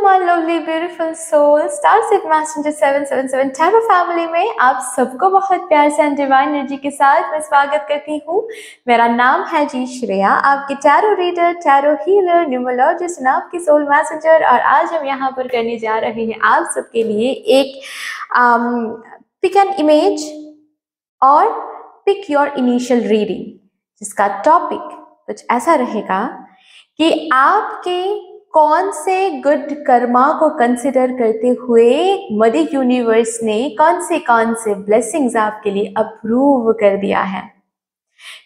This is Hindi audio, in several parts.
my lovely beautiful soul, Starship Messenger 777 Terra family में आप सबको बहुत प्यार से एंड डिवाइन एनर्जी के साथ मैं स्वागत करती हूँ। मेरा नाम है जी श्रेया, आपकी tarot reader, tarot healer, numerologist, आपकी सोल मैसेंजर। और आज हम यहाँ पर करने जा रहे हैं आप सबके लिए एक पिक एन इमेज और पिक योर इनिशियल रीडिंग, जिसका टॉपिक कुछ ऐसा रहेगा कि आपके कौन से गुड कर्मा को कंसिडर करते हुए मदर यूनिवर्स ने कौन से ब्लेसिंग्स आपके लिए अप्रूव कर दिया है।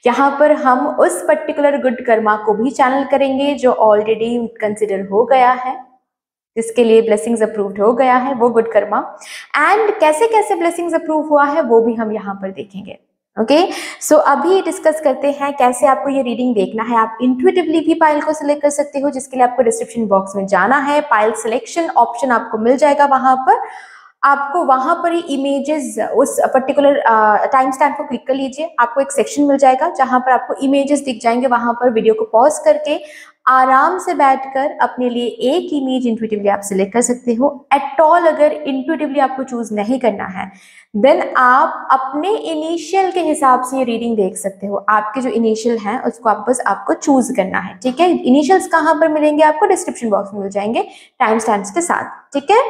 यहाँ पर हम उस पर्टिकुलर गुड कर्मा को भी चैनल करेंगे जो ऑलरेडी कंसिडर हो गया है, जिसके लिए ब्लेसिंग्स अप्रूव्ड हो गया है वो गुड कर्मा, एंड कैसे कैसे ब्लेसिंग्स अप्रूव हुआ है वो भी हम यहाँ पर देखेंगे। ओके, सो अभी डिस्कस करते हैं कैसे आपको ये रीडिंग देखना है। आप इंट्यूटिवली भी पाइल को सिलेक्ट कर सकते हो, जिसके लिए आपको डिस्क्रिप्शन बॉक्स में जाना है। पाइल सिलेक्शन ऑप्शन आपको मिल जाएगा, वहां पर आपको वहां पर ही इमेजेस, उस पर्टिकुलर टाइम स्टैम्प को क्लिक कर लीजिए, आपको एक सेक्शन मिल जाएगा जहां पर आपको इमेजेस दिख जाएंगे। वहां पर वीडियो को पॉज करके आराम से बैठकर अपने लिए एक इमेज इंट्यूटिवली आप सिलेक्ट कर सकते हो। एट ऑल अगर इंट्यूटिवली आपको चूज नहीं करना है देन आप अपने इनिशियल के हिसाब से ये रीडिंग देख सकते हो। आपके जो इनिशियल है उसको आपको चूज करना है, ठीक है। इनिशियल्स कहाँ पर मिलेंगे आपको? डिस्क्रिप्शन बॉक्स में मिल जाएंगे टाइम स्टैम्प्स के साथ, ठीक है।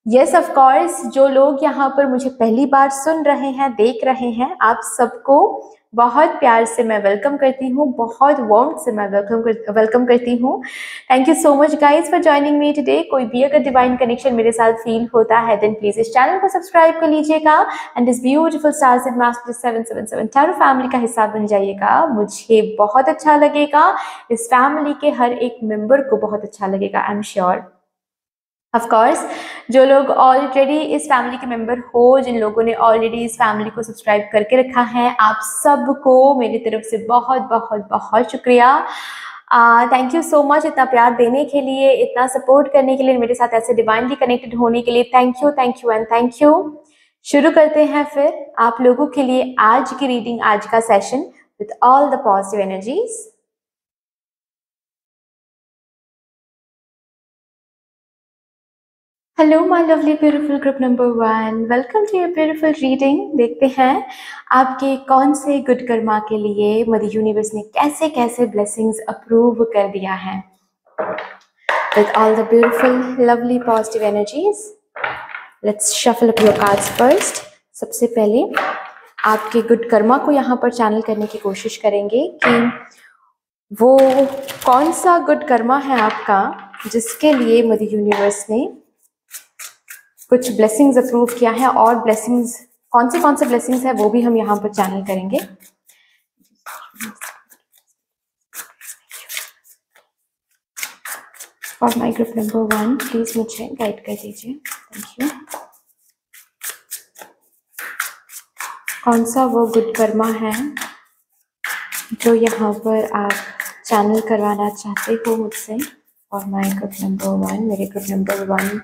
यस ऑफ कोर्स, जो लोग यहाँ पर मुझे पहली बार सुन रहे हैं, देख रहे हैं, आप सबको बहुत प्यार से मैं वेलकम करती हूँ, बहुत वार्म से मैं वेलकम करती हूँ। Thank you so much guys for joining me today. कोई भी अगर डिवाइन कनेक्शन मेरे साथ फील होता है देन प्लीज इस चैनल को सब्सक्राइब कर लीजिएगा and this beautiful starset messenger 777 tarot family का हिस्सा बन जाइएगा। मुझे बहुत अच्छा लगेगा, इस फैमिली के हर एक मेंबर को बहुत अच्छा लगेगा, I am sure. Of course, जो लोग ऑलरेडी इस फैमिली के मेंबर हो, जिन लोगों ने ऑलरेडी इस फैमिली को सब्सक्राइब करके रखा है, आप सबको मेरी तरफ से बहुत बहुत बहुत शुक्रिया। थैंक यू सो मच इतना प्यार देने के लिए, इतना सपोर्ट करने के लिए, मेरे साथ ऐसे डिवाइनली कनेक्टेड होने के लिए thank you and thank you. शुरू करते हैं फिर आप लोगों के लिए आज की रीडिंग, आज का session with all the positive energies. Hello my lovely beautiful group number 1, welcome to your beautiful reading. देखते हैं आपके कौन से गुड कर्मा के लिए मदर यूनिवर्स ने कैसे कैसे ब्लेसिंग्स अप्रूव कर दिया है with all the beautiful lovely positive energies. Let's shuffle up your cards first. सबसे पहले आपके गुड कर्मा को यहाँ पर चैनल करने की कोशिश करेंगे कि वो कौन सा गुड कर्मा है आपका जिसके लिए मदर यूनिवर्स ने कुछ ब्लेसिंग्स अप्रूव किया है, और ब्लेसिंग्स कौन से ब्लेसिंग्स है वो भी हम यहाँ पर चैनल करेंगे। और माय ग्रुप नंबर 1 प्लीज मुझे गाइड कर दीजिए, थैंक यू। कौन सा वो गुड कर्मा है जो यहाँ पर आप चैनल करवाना चाहते हो मुझसे। और माय ग्रुप नंबर 1, मेरे ग्रुप नंबर 1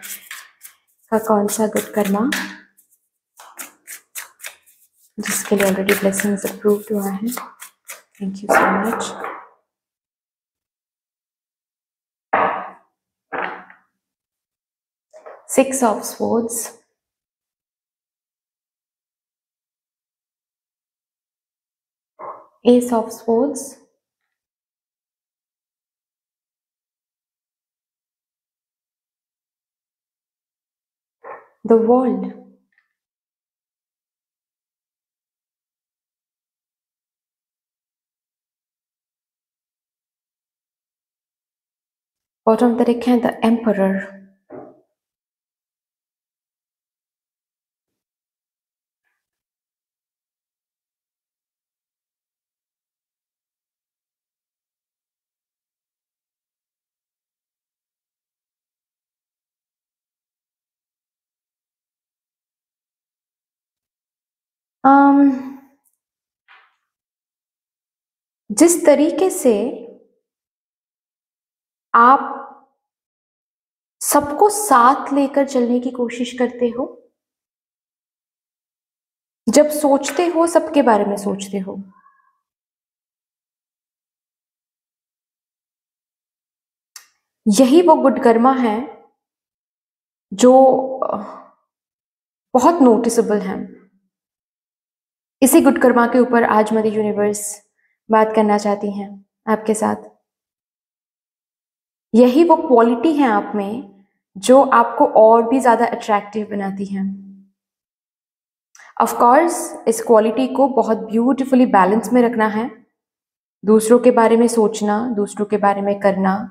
का कौन सा गुड कर्मा जिसके लिए ऑलरेडी ब्लेसिंग्स अप्रूव्ड हुआ है। Thank you so much. Six of Swords, Ace of Swords, the World, bottom the deck है the Emperor, जिस तरीके से आप सबको साथ लेकर चलने की कोशिश करते हो, जब सोचते हो सबके बारे में सोचते हो, यही वो गुड कर्मा है जो बहुत नोटिसेबल हैं। इसी गुड कर्मा के ऊपर आज मदर यूनिवर्स बात करना चाहती हैं आपके साथ। यही वो क्वालिटी है आप में जो आपको और भी ज़्यादा अट्रैक्टिव बनाती हैं। ऑफ कोर्स इस क्वालिटी को बहुत ब्यूटीफुली बैलेंस में रखना है। दूसरों के बारे में सोचना, दूसरों के बारे में करना,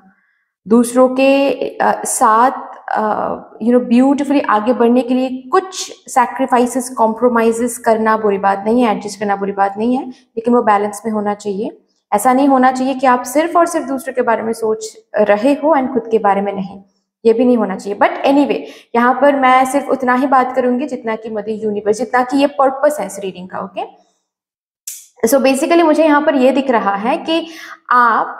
दूसरों के साथ ब्यूटीफुली आगे बढ़ने के लिए कुछ सैक्रिफाइसेस, कॉम्प्रोमाइजेस करना बुरी बात नहीं है, एडजस्ट करना बुरी बात नहीं है, लेकिन वो बैलेंस में होना चाहिए। ऐसा नहीं होना चाहिए कि आप सिर्फ और सिर्फ दूसरे के बारे में सोच रहे हो एंड खुद के बारे में नहीं, ये भी नहीं होना चाहिए। बट एनीवे, यहाँ पर मैं सिर्फ उतना ही बात करूंगी जितना कि मदर यूनिवर्स, जितना कि ये पर्पस है इस रीडिंग का। ओके, सो बेसिकली मुझे यहाँ पर ये दिख रहा है कि आप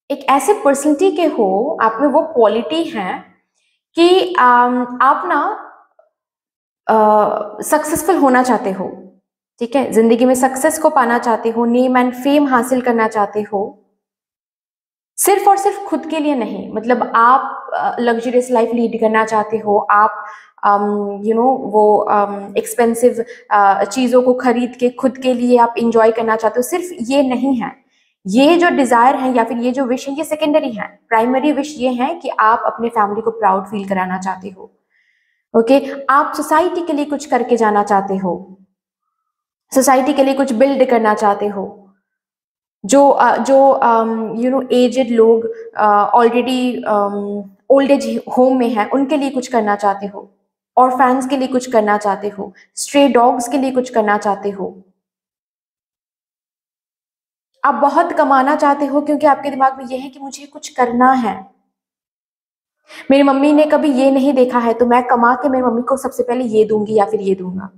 एक ऐसे पर्सनैलिटी के हो, आप में वो क्वालिटी है कि आप ना सक्सेसफुल होना चाहते हो, ठीक है, जिंदगी में सक्सेस को पाना चाहते हो, नेम एंड फेम हासिल करना चाहते हो, सिर्फ और सिर्फ खुद के लिए नहीं। मतलब आप लग्जरियस लाइफ लीड करना चाहते हो, आप वो एक्सपेंसिव चीज़ों को खरीद के खुद के लिए आप इंजॉय करना चाहते हो, सिर्फ ये नहीं है। ये जो डिज़ायर है या फिर ये जो विश है, ये सेकेंडरी है। प्राइमरी विश ये है कि आप अपने फैमिली को प्राउड फील कराना चाहते हो। ओके, आप सोसाइटी के लिए कुछ करके जाना चाहते हो, सोसाइटी के लिए कुछ बिल्ड करना चाहते हो। जो एजेड लोग ऑलरेडी ओल्ड एज होम में है, उनके लिए कुछ करना चाहते हो, ऑर्फन्स के लिए कुछ करना चाहते हो, स्ट्रे डॉग्स के लिए कुछ करना चाहते हो। आप बहुत कमाना चाहते हो क्योंकि आपके दिमाग में यह है कि मुझे कुछ करना है। मेरी मम्मी ने कभी ये नहीं देखा है तो मैं कमा के मेरी मम्मी को सबसे पहले ये दूंगी या फिर ये दूंगा।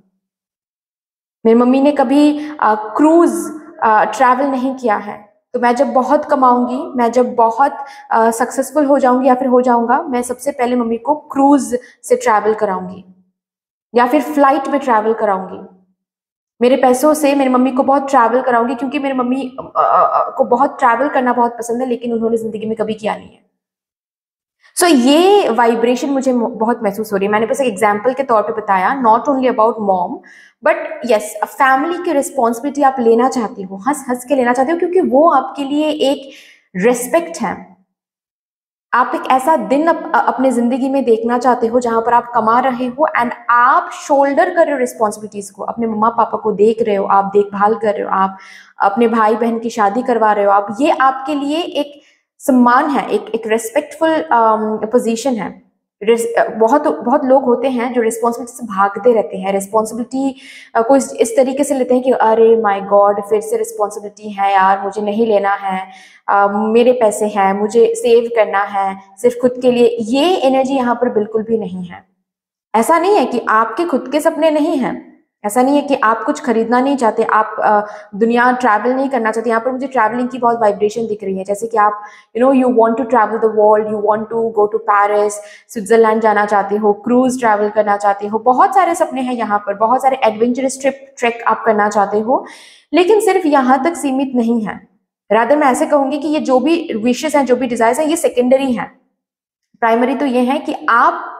मेरी मम्मी ने कभी क्रूज ट्रैवल नहीं किया है, तो मैं जब बहुत कमाऊंगी, मैं जब बहुत सक्सेसफुल हो जाऊंगी या फिर हो जाऊंगा, मैं सबसे पहले मम्मी को क्रूज से ट्रैवल कराऊंगी या फिर फ्लाइट में ट्रैवल कराऊंगी। मेरे पैसों से मेरी मम्मी को बहुत ट्रैवल कराऊंगी, क्योंकि मेरी मम्मी को बहुत ट्रैवल करना बहुत पसंद है, लेकिन उन्होंने जिंदगी में कभी किया नहीं है। सो ये वाइब्रेशन मुझे बहुत महसूस हो रही है। मैंने बस एक एग्जाम्पल के तौर पे बताया, not only about mom, but yes, family की रिस्पॉन्सिबिलिटी आप लेना चाहती हो, हंस हंस के लेना चाहती हो, क्योंकि वो आपके लिए एक रिस्पेक्ट है। आप एक ऐसा दिन अपने जिंदगी में देखना चाहते हो जहां पर आप कमा रहे हो एंड आप शोल्डर कर रहे हो रिस्पॉन्सिबिलिटीज को, अपने मम्मा पापा को देख रहे हो, आप देखभाल कर रहे हो, आप अपने भाई बहन की शादी करवा रहे हो, आप, ये आपके लिए एक सम्मान है, एक रेस्पेक्टफुल पोजीशन है। बहुत बहुत लोग होते हैं जो रिस्पॉन्सिबिलिटी से भागते रहते हैं, रिस्पॉन्सिबिलिटी को इस तरीके से लेते हैं कि अरे माय गॉड, फिर से रिस्पॉन्सिबिलिटी है यार, मुझे नहीं लेना है, मेरे पैसे हैं, मुझे सेव करना है सिर्फ खुद के लिए। ये एनर्जी यहाँ पर बिल्कुल भी नहीं है। ऐसा नहीं है कि आपके खुद के सपने नहीं हैं, ऐसा नहीं है कि आप कुछ खरीदना नहीं चाहते, आप दुनिया ट्रैवल नहीं करना चाहते। यहाँ पर मुझे ट्रैवलिंग की बहुत वाइब्रेशन दिख रही है, जैसे कि आप you want to travel the world, you want to go to Paris, Switzerland जाना चाहते हो, क्रूज ट्रैवल करना चाहते हो, बहुत सारे सपने हैं यहाँ पर, बहुत सारे एडवेंचरस ट्रैक आप करना चाहते हो, लेकिन सिर्फ यहाँ तक सीमित नहीं है। रादर मैं ऐसे कहूंगी कि ये जो भी विशेस हैं, जो भी डिजायर्स हैं, ये सेकेंडरी हैं। प्राइमरी तो ये है कि आप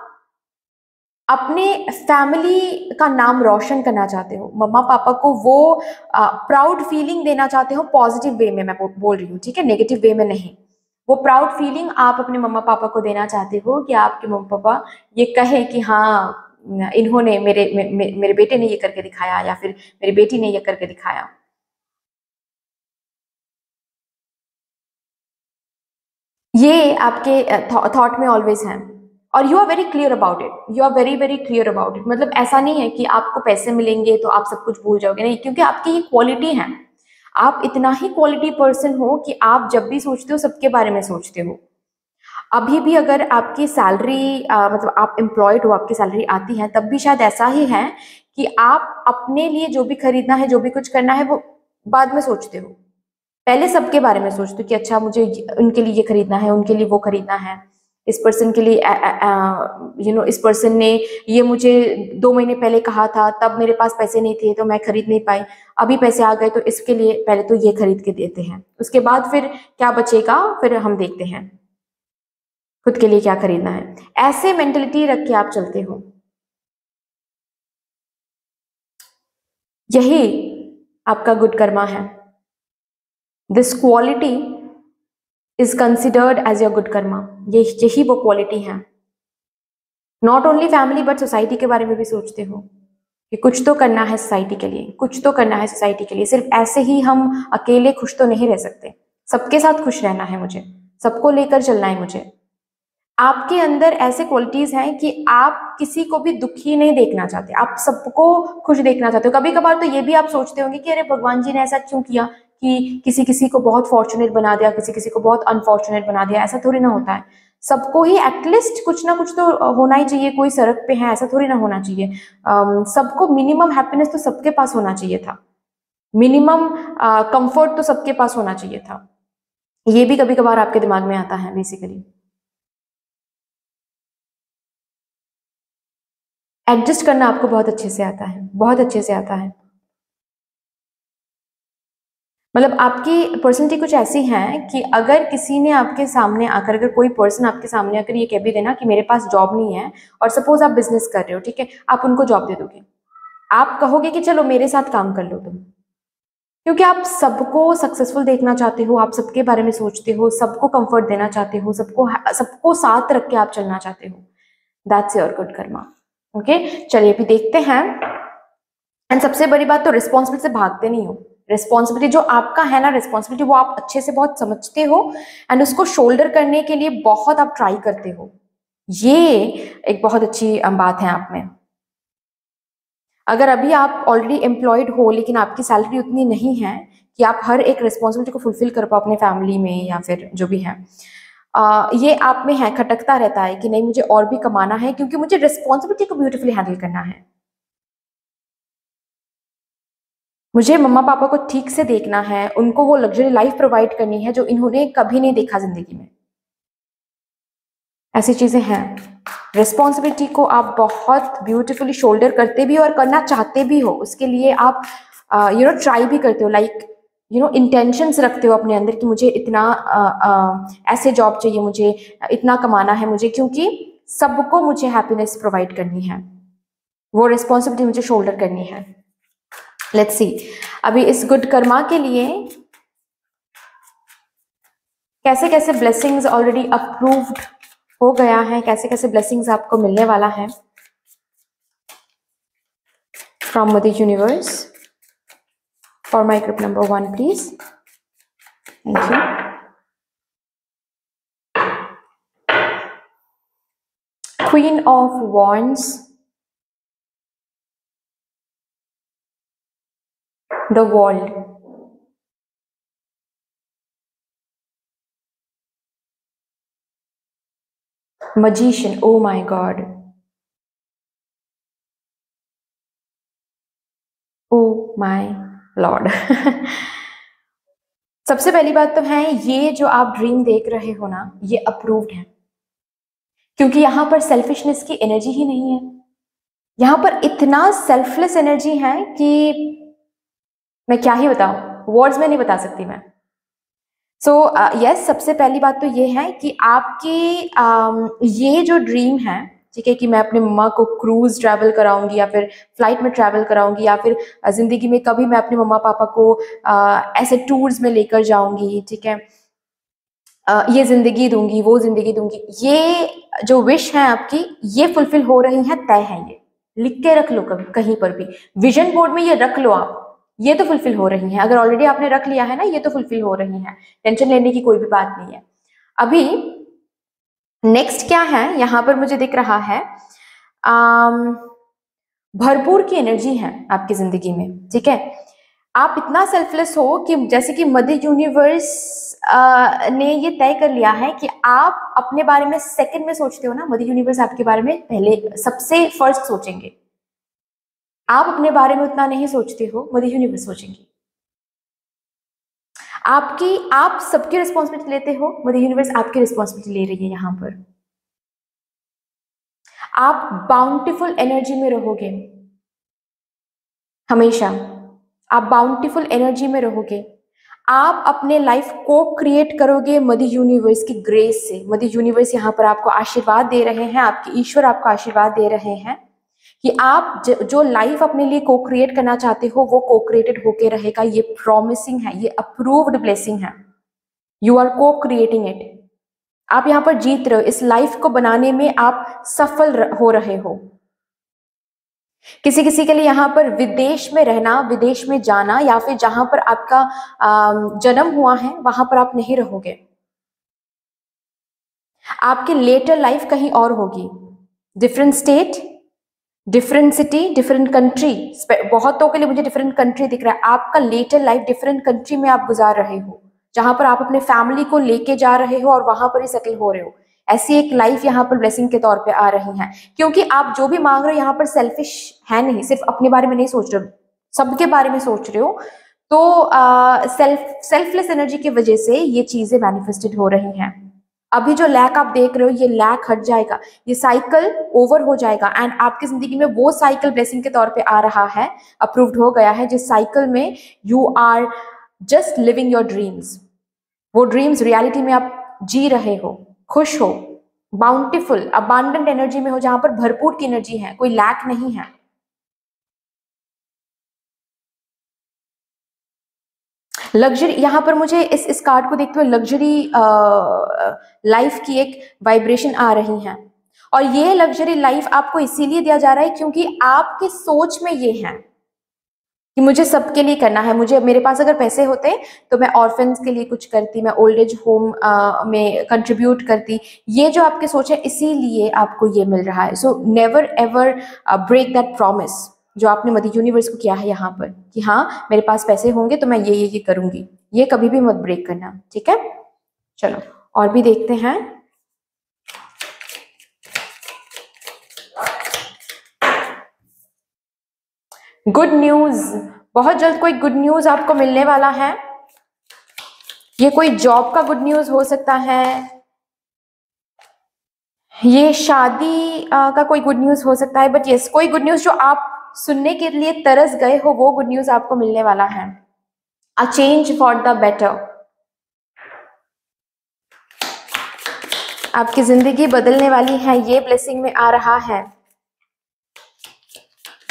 अपने फैमिली का नाम रोशन करना चाहते हो, मम्मा पापा को वो प्राउड फीलिंग देना चाहते हो, पॉजिटिव वे में मैं बोल रही हूँ, ठीक है, नेगेटिव वे में नहीं। वो प्राउड फीलिंग आप अपने मम्मा पापा को देना चाहते हो कि आपके मम्मा पापा ये कहे कि हाँ, इन्होंने मेरे बेटे ने ये करके दिखाया या फिर मेरी बेटी ने ये करके दिखाया। ये आपके थॉट में ऑलवेज है और you are very clear about it, you are very very clear about it. मतलब ऐसा नहीं है कि आपको पैसे मिलेंगे तो आप सब कुछ भूल जाओगे, नहीं, क्योंकि आपकी ये क्वालिटी है। आप इतना ही क्वालिटी पर्सन हो कि आप जब भी सोचते हो सबके बारे में सोचते हो। अभी भी अगर आपकी सैलरी मतलब आप एम्प्लॉयड हो, आपकी सैलरी आती है, तब भी शायद ऐसा ही है कि आप अपने लिए जो भी खरीदना है, जो भी कुछ करना है, वो बाद में सोचते हो। पहले सबके बारे में सोचते हो कि अच्छा मुझे उनके लिए ये खरीदना है, उनके लिए वो खरीदना है, इस पर्सन के लिए इस पर्सन ने ये मुझे 2 महीने पहले कहा था, तब मेरे पास पैसे नहीं थे तो मैं खरीद नहीं पाई, अभी पैसे आ गए तो इसके लिए पहले तो ये खरीद के देते हैं, उसके बाद फिर क्या बचेगा फिर हम देखते हैं। खुद के लिए क्या खरीदना है, ऐसे मेंटेलिटी रख के आप चलते हो। यही आपका गुड कर्मा है। This quality is considered as your good karma. यही वो क्वालिटी है। Not only family but society के बारे में भी सोचते हो कि कुछ तो करना है सोसाइटी के लिए, कुछ तो करना है सोसाइटी के लिए। सिर्फ ऐसे ही हम अकेले खुश तो नहीं रह सकते, सबके साथ खुश रहना है मुझे, सबको लेकर चलना है मुझे। आपके अंदर ऐसे क्वालिटीज हैं कि आप किसी को भी दुखी नहीं देखना चाहते, आप सबको खुश देखना चाहते हो। कभी कभार तो ये भी आप सोचते होंगे कि अरे भगवान जी ने ऐसा क्यों किया कि किसी किसी को बहुत फॉर्चुनेट बना दिया, किसी किसी को बहुत अनफॉर्चुनेट बना दिया। ऐसा थोड़ी ना होता है, सबको ही एटलीस्ट कुछ ना कुछ तो होना ही चाहिए। कोई सड़क पे है ऐसा थोड़ी ना होना चाहिए। सबको मिनिमम हैप्पीनेस तो सबके पास होना चाहिए था, मिनिमम कंफर्ट तो सबके पास होना चाहिए था। ये भी कभी कभार आपके दिमाग में आता है बेसिकली। एडजस्ट करना आपको बहुत अच्छे से आता है, बहुत अच्छे से आता है। मतलब आपकी पर्सनैलिटी कुछ ऐसी है कि अगर किसी ने आपके सामने आकर, अगर कोई पर्सन आपके सामने आकर ये कह भी देना कि मेरे पास जॉब नहीं है, और सपोज आप बिजनेस कर रहे हो, ठीक है, आप उनको जॉब दे दोगे, आप कहोगे कि चलो मेरे साथ काम कर लो तुम, क्योंकि आप सबको सक्सेसफुल देखना चाहते हो, आप सबके बारे में सोचते हो, सबको कंफर्ट देना चाहते हो, सबको सबको साथ रख के आप चलना चाहते हो। That's your good Karma. Okay, चलिए अभी देखते हैं। एंड सबसे बड़ी बात तो रिस्पॉन्सिबिलिटी से भागते नहीं हो। रिस्पॉन्सिबिलिटी जो आपका है ना, रिस्पॉन्सिबिलिटी वो आप अच्छे से बहुत समझते हो एंड उसको शोल्डर करने के लिए बहुत आप ट्राई करते हो। ये एक बहुत अच्छी बात है आप में। अगर अभी आप ऑलरेडी एम्प्लॉयड हो लेकिन आपकी सैलरी उतनी नहीं है कि आप हर एक रिस्पॉन्सिबिलिटी को फुलफिल कर पाओ अपने फैमिली में या फिर जो भी है, ये आप में है, खटकता रहता है कि नहीं मुझे और भी कमाना है क्योंकि मुझे रिस्पॉन्सिबिलिटी को ब्यूटीफुली हैंडल करना है, मुझे मम्मा पापा को ठीक से देखना है, उनको वो लग्जरी लाइफ प्रोवाइड करनी है जो इन्होंने कभी नहीं देखा जिंदगी में। ऐसी चीजें हैं। रिस्पॉन्सिबिलिटी को आप बहुत ब्यूटीफुली शोल्डर करते भी हो और करना चाहते भी हो, उसके लिए आप ट्राई भी करते हो, लाइक इंटेंशंस रखते हो अपने अंदर कि मुझे इतना ऐसे जॉब चाहिए, मुझे इतना कमाना है मुझे, क्योंकि सबको मुझे हैप्पीनेस प्रोवाइड करनी है, वो रिस्पॉन्सिबिलिटी मुझे शोल्डर करनी है। लेट्स सी अभी इस गुड कर्मा के लिए कैसे कैसे ब्लेसिंग्स ऑलरेडी अप्रूव्ड हो गया है, कैसे कैसे ब्लेसिंग्स आपको मिलने वाला है from mother universe. For my group number 1 please. Thank you. Queen of wands, the world, magician, oh my god, oh my lord। सबसे पहली बात तो है ये जो आप ड्रीम देख रहे हो ना, ये अप्रूव्ड है, क्योंकि यहां पर सेल्फिशनेस की एनर्जी ही नहीं है। यहां पर इतना सेल्फलेस एनर्जी है कि मैं क्या ही बताऊं, वर्ड्स में नहीं बता सकती मैं। सो यस, सबसे पहली बात तो ये है कि आपकी ये जो ड्रीम है, ठीक है, कि मैं अपने मम्मा को क्रूज ट्रैवल कराऊंगी या फिर फ्लाइट में ट्रैवल कराऊंगी या फिर जिंदगी में कभी मैं अपने मम्मा पापा को ऐसे टूर्स में लेकर जाऊंगी, ठीक है, ये जिंदगी दूंगी वो जिंदगी दूंगी, ये जो विश है आपकी ये फुलफिल हो रही है, तय है। ये लिख के रख लो, कभी कहीं पर भी विजन बोर्ड में ये रख लो आप, ये तो फुलफिल हो रही है। अगर ऑलरेडी आपने रख लिया है ना, ये तो फुलफिल हो रही है, टेंशन लेने की कोई भी बात नहीं है। अभी नेक्स्ट क्या है यहाँ पर मुझे दिख रहा है, भरपूर की एनर्जी है आपकी जिंदगी में, ठीक है। आप इतना सेल्फलेस हो कि जैसे कि मदर यूनिवर्स ने ये तय कर लिया है कि आप अपने बारे में सेकंड में सोचते हो ना, मदर यूनिवर्स आपके बारे में पहले सबसे फर्स्ट सोचेंगे। आप अपने बारे में उतना नहीं सोचते हो, मदर यूनिवर्स सोचेंगी। आप सबकी रिस्पॉन्सिबिलिटी लेते हो, मदर यूनिवर्स आपकी रिस्पॉन्सिबिलिटी ले रही है। यहां पर आप बाउंटीफुल एनर्जी में रहोगे हमेशा, आप बाउंटीफुल एनर्जी में रहोगे। आप अपने लाइफ को क्रिएट करोगे मदर यूनिवर्स की ग्रेस से। मदर यूनिवर्स यहाँ पर आपको आशीर्वाद दे रहे हैं, आपके ईश्वर आपको आशीर्वाद दे रहे हैं कि आप जो लाइफ अपने लिए को क्रिएट करना चाहते हो वो को क्रिएटेड होके रहेगा। ये प्रॉमिसिंग है, ये अप्रूव्ड ब्लेसिंग है। यू आर को क्रिएटिंग इट। आप यहाँ पर जीत रहे हो, इस लाइफ को बनाने में आप सफल हो रहे हो। किसी किसी के लिए यहाँ पर विदेश में रहना, विदेश में जाना, या फिर जहां पर आपका जन्म हुआ है वहां पर आप नहीं रहोगे। आपकी लेटर लाइफ कहीं और होगी, different state, different city, different country. बहुतों के लिए मुझे डिफरेंट कंट्री दिख रहा है। आपका लेटर लाइफ डिफरेंट कंट्री में आप गुजार रहे हो, जहां पर आप अपने फैमिली को लेके जा रहे हो और वहां पर ही सेटल हो रहे हो। ऐसी एक लाइफ यहाँ पर ब्लेसिंग के तौर पे आ रही है, क्योंकि आप जो भी मांग रहे हो यहाँ पर सेल्फिश है नहीं, सिर्फ अपने बारे में नहीं सोच रहे हो, सबके बारे में सोच रहे हो। तो सेल्फलेस एनर्जी की वजह से ये चीजें मैनिफेस्टेड हो रही हैं। अभी जो लैक आप देख रहे हो ये लैक हट जाएगा, ये साइकिल ओवर हो जाएगा एंड आपकी जिंदगी में वो साइकिल ब्लेसिंग के तौर पे आ रहा है, अप्रूव्ड हो गया है, जिस साइकिल में you are just living your dreams. वो ड्रीम्स रियलिटी में आप जी रहे हो, खुश हो, बाउंटीफुल अबांडेंट एनर्जी में हो, जहां पर भरपूर की एनर्जी है, कोई लैक नहीं है। लग्जरी, यहाँ पर मुझे इस कार्ड को देखते हुए लग्जरी लाइफ की एक वाइब्रेशन आ रही है। और ये लग्जरी लाइफ आपको इसीलिए दिया जा रहा है क्योंकि आपके सोच में ये है कि मुझे सबके लिए करना है। मुझे, मेरे पास अगर पैसे होते तो मैं ऑर्फन्स के लिए कुछ करती, मैं ओल्ड एज होम में कंट्रीब्यूट करती। ये जो आपके सोच है इसीलिए आपको ये मिल रहा है। So never ever break that promise जो आपने मदर यूनिवर्स को किया है यहाँ पर कि हाँ मेरे पास पैसे होंगे तो मैं ये करूंगी। ये कभी भी मत ब्रेक करना, ठीक है। चलो और भी देखते हैं। गुड न्यूज, बहुत जल्द कोई गुड न्यूज आपको मिलने वाला है। ये कोई जॉब का गुड न्यूज हो सकता है, ये शादी का कोई गुड न्यूज हो सकता है, बट यस कोई गुड न्यूज जो आप सुनने के लिए तरस गए हो वो गुड न्यूज आपको मिलने वाला है। A change for the better, आपकी जिंदगी बदलने वाली है, ये ब्लेसिंग में आ रहा है।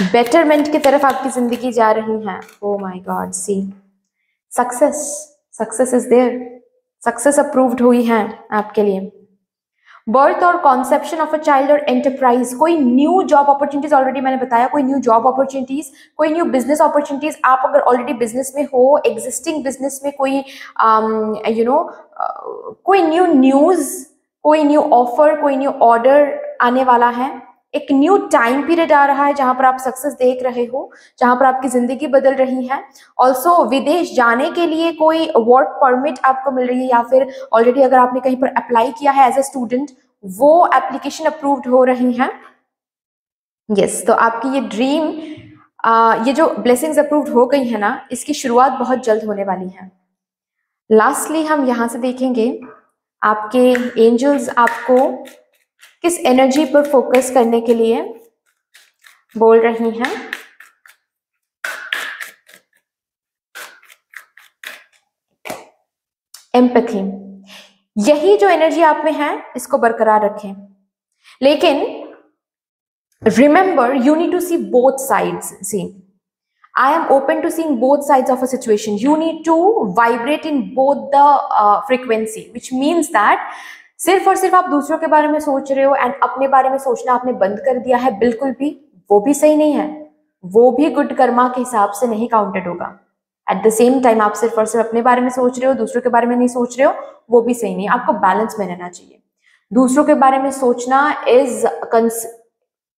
बेटरमेंट की तरफ आपकी जिंदगी जा रही है। Oh my God, see success, success is there, success approved हुई है आपके लिए। बर्थ और कॉन्सेप्शन ऑफ अ चाइल्ड और एंटरप्राइज, कोई न्यू जॉब अपॉर्चुनिटीज, ऑलरेडी मैंने बताया कोई न्यू जॉब अपॉर्चुनिटीज, कोई न्यू बिजनेस अपॉर्चुनिटीज। आप अगर ऑलरेडी बिजनेस में हो, एग्जिस्टिंग बिजनेस में कोई कोई न्यू न्यूज, कोई न्यू ऑफर, कोई न्यू ऑर्डर आने वाला है। एक न्यू टाइम पीरियड आ रहा है जहां पर आप सक्सेस देख रहे हो, जहां पर आपकी जिंदगी बदल रही है। ऑल्सो विदेश जाने के लिए कोई वर्क परमिट आपको मिल रही है, या फिर ऑलरेडी अगर आपने कहीं पर अप्लाई किया है एज ए स्टूडेंट, वो एप्लीकेशन अप्रूव्ड हो रही है। यस, तो आपकी ये ड्रीम, ये जो ब्लेसिंग्स अप्रूव्ड हो गई है ना, इसकी शुरुआत बहुत जल्द होने वाली है। लास्टली हम यहां से देखेंगे आपके एंजल्स आपको किस एनर्जी पर फोकस करने के लिए बोल रही हैं। एम्पैथी, यही जो एनर्जी आप में है इसको बरकरार रखें, लेकिन remember you need to see both sides. See, I am open to seeing both sides of a situation. You need to vibrate in both the frequency, which means that सिर्फ और सिर्फ आप दूसरों के बारे में सोच रहे हो एंड अपने बारे में सोचना आपने बंद कर दिया है, बिल्कुल भी वो भी सही नहीं है। वो भी गुड कर्मा के हिसाब से नहीं काउंटेड होगा। एट द सेम टाइम आप सिर्फ और सिर्फ अपने बारे में सोच रहे हो, दूसरों के बारे में नहीं सोच रहे हो, वो भी सही नहीं। आपको बैलेंस में रहना चाहिए। दूसरों के बारे में सोचना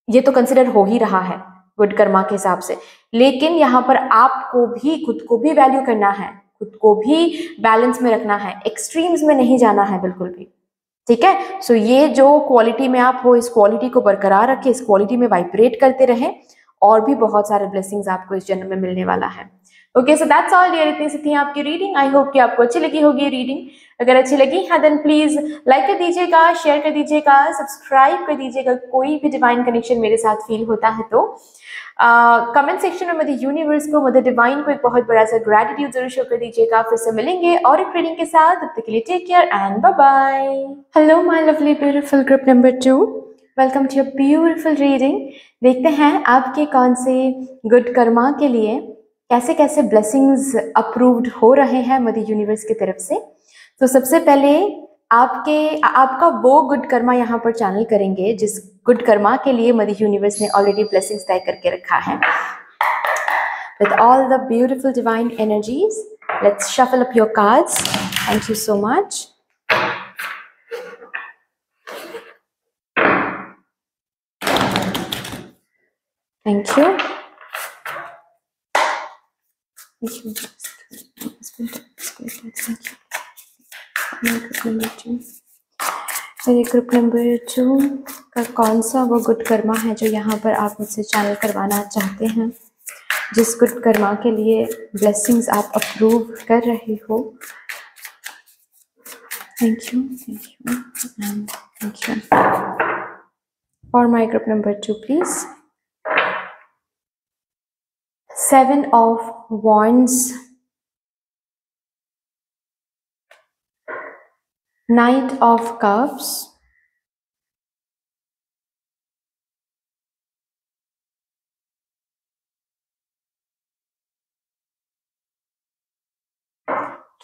ये तो कंसिडर हो ही रहा है गुड कर्मा के हिसाब से, लेकिन यहाँ पर आपको भी खुद को भी वैल्यू करना है, खुद को भी बैलेंस में रखना है, एक्सट्रीम्स में नहीं जाना है बिल्कुल भी, ठीक है। सो ये जो क्वालिटी में आप हो, इस क्वालिटी को बरकरार रखें, इस क्वालिटी में वाइब्रेट करते रहें, और भी बहुत सारे ब्लेसिंग्स आपको इस जन्म में मिलने वाला है। Okay, so that's all dear, इतनी सी थी आपकी रीडिंग। आई होप कि आपको अच्छी लगी होगी रीडिंग। अगर अच्छी लगी है देन प्लीज लाइक कर दीजिएगा, शेयर कर दीजिएगा, सब्सक्राइब कर दीजिएगा। कोई भी डिवाइन कनेक्शन मेरे साथ फील होता है तो कमेंट सेक्शन में मदर यूनिवर्स को, मदर डिवाइन को एक बहुत बड़ा सा ग्रेटिट्यूड जरूर शो कर दीजिएगा। फिर से मिलेंगे और एक रीडिंग के साथ, तब तक के लिए take care and bye bye. Hello my lovely beautiful group number 2, welcome to your beautiful reading. देखते हैं आपके कौन से गुड कर्मा के लिए कैसे कैसे ब्लेसिंग्स अप्रूव्ड हो रहे हैं मदर यूनिवर्स की तरफ से। तो सबसे पहले आपका वो गुड कर्मा यहाँ पर चैनल करेंगे जिस गुड कर्मा के लिए मदर यूनिवर्स ने ऑलरेडी ब्लेसिंग्स तय करके रखा है। With all the beautiful divine energies, let's shuffle up your cards. Thank you so much. Thank you. मेरे ग्रुप नंबर 2 का कौन सा वो गुड कर्मा है जो यहाँ पर आप मुझसे चैनल करवाना चाहते हैं, जिस गुड कर्मा के लिए ब्लेसिंग्स आप अप्रूव कर रहे हो। Thank you, thank you and thank you. For my group number 2 please. 7 of Wands, Knight of Cups,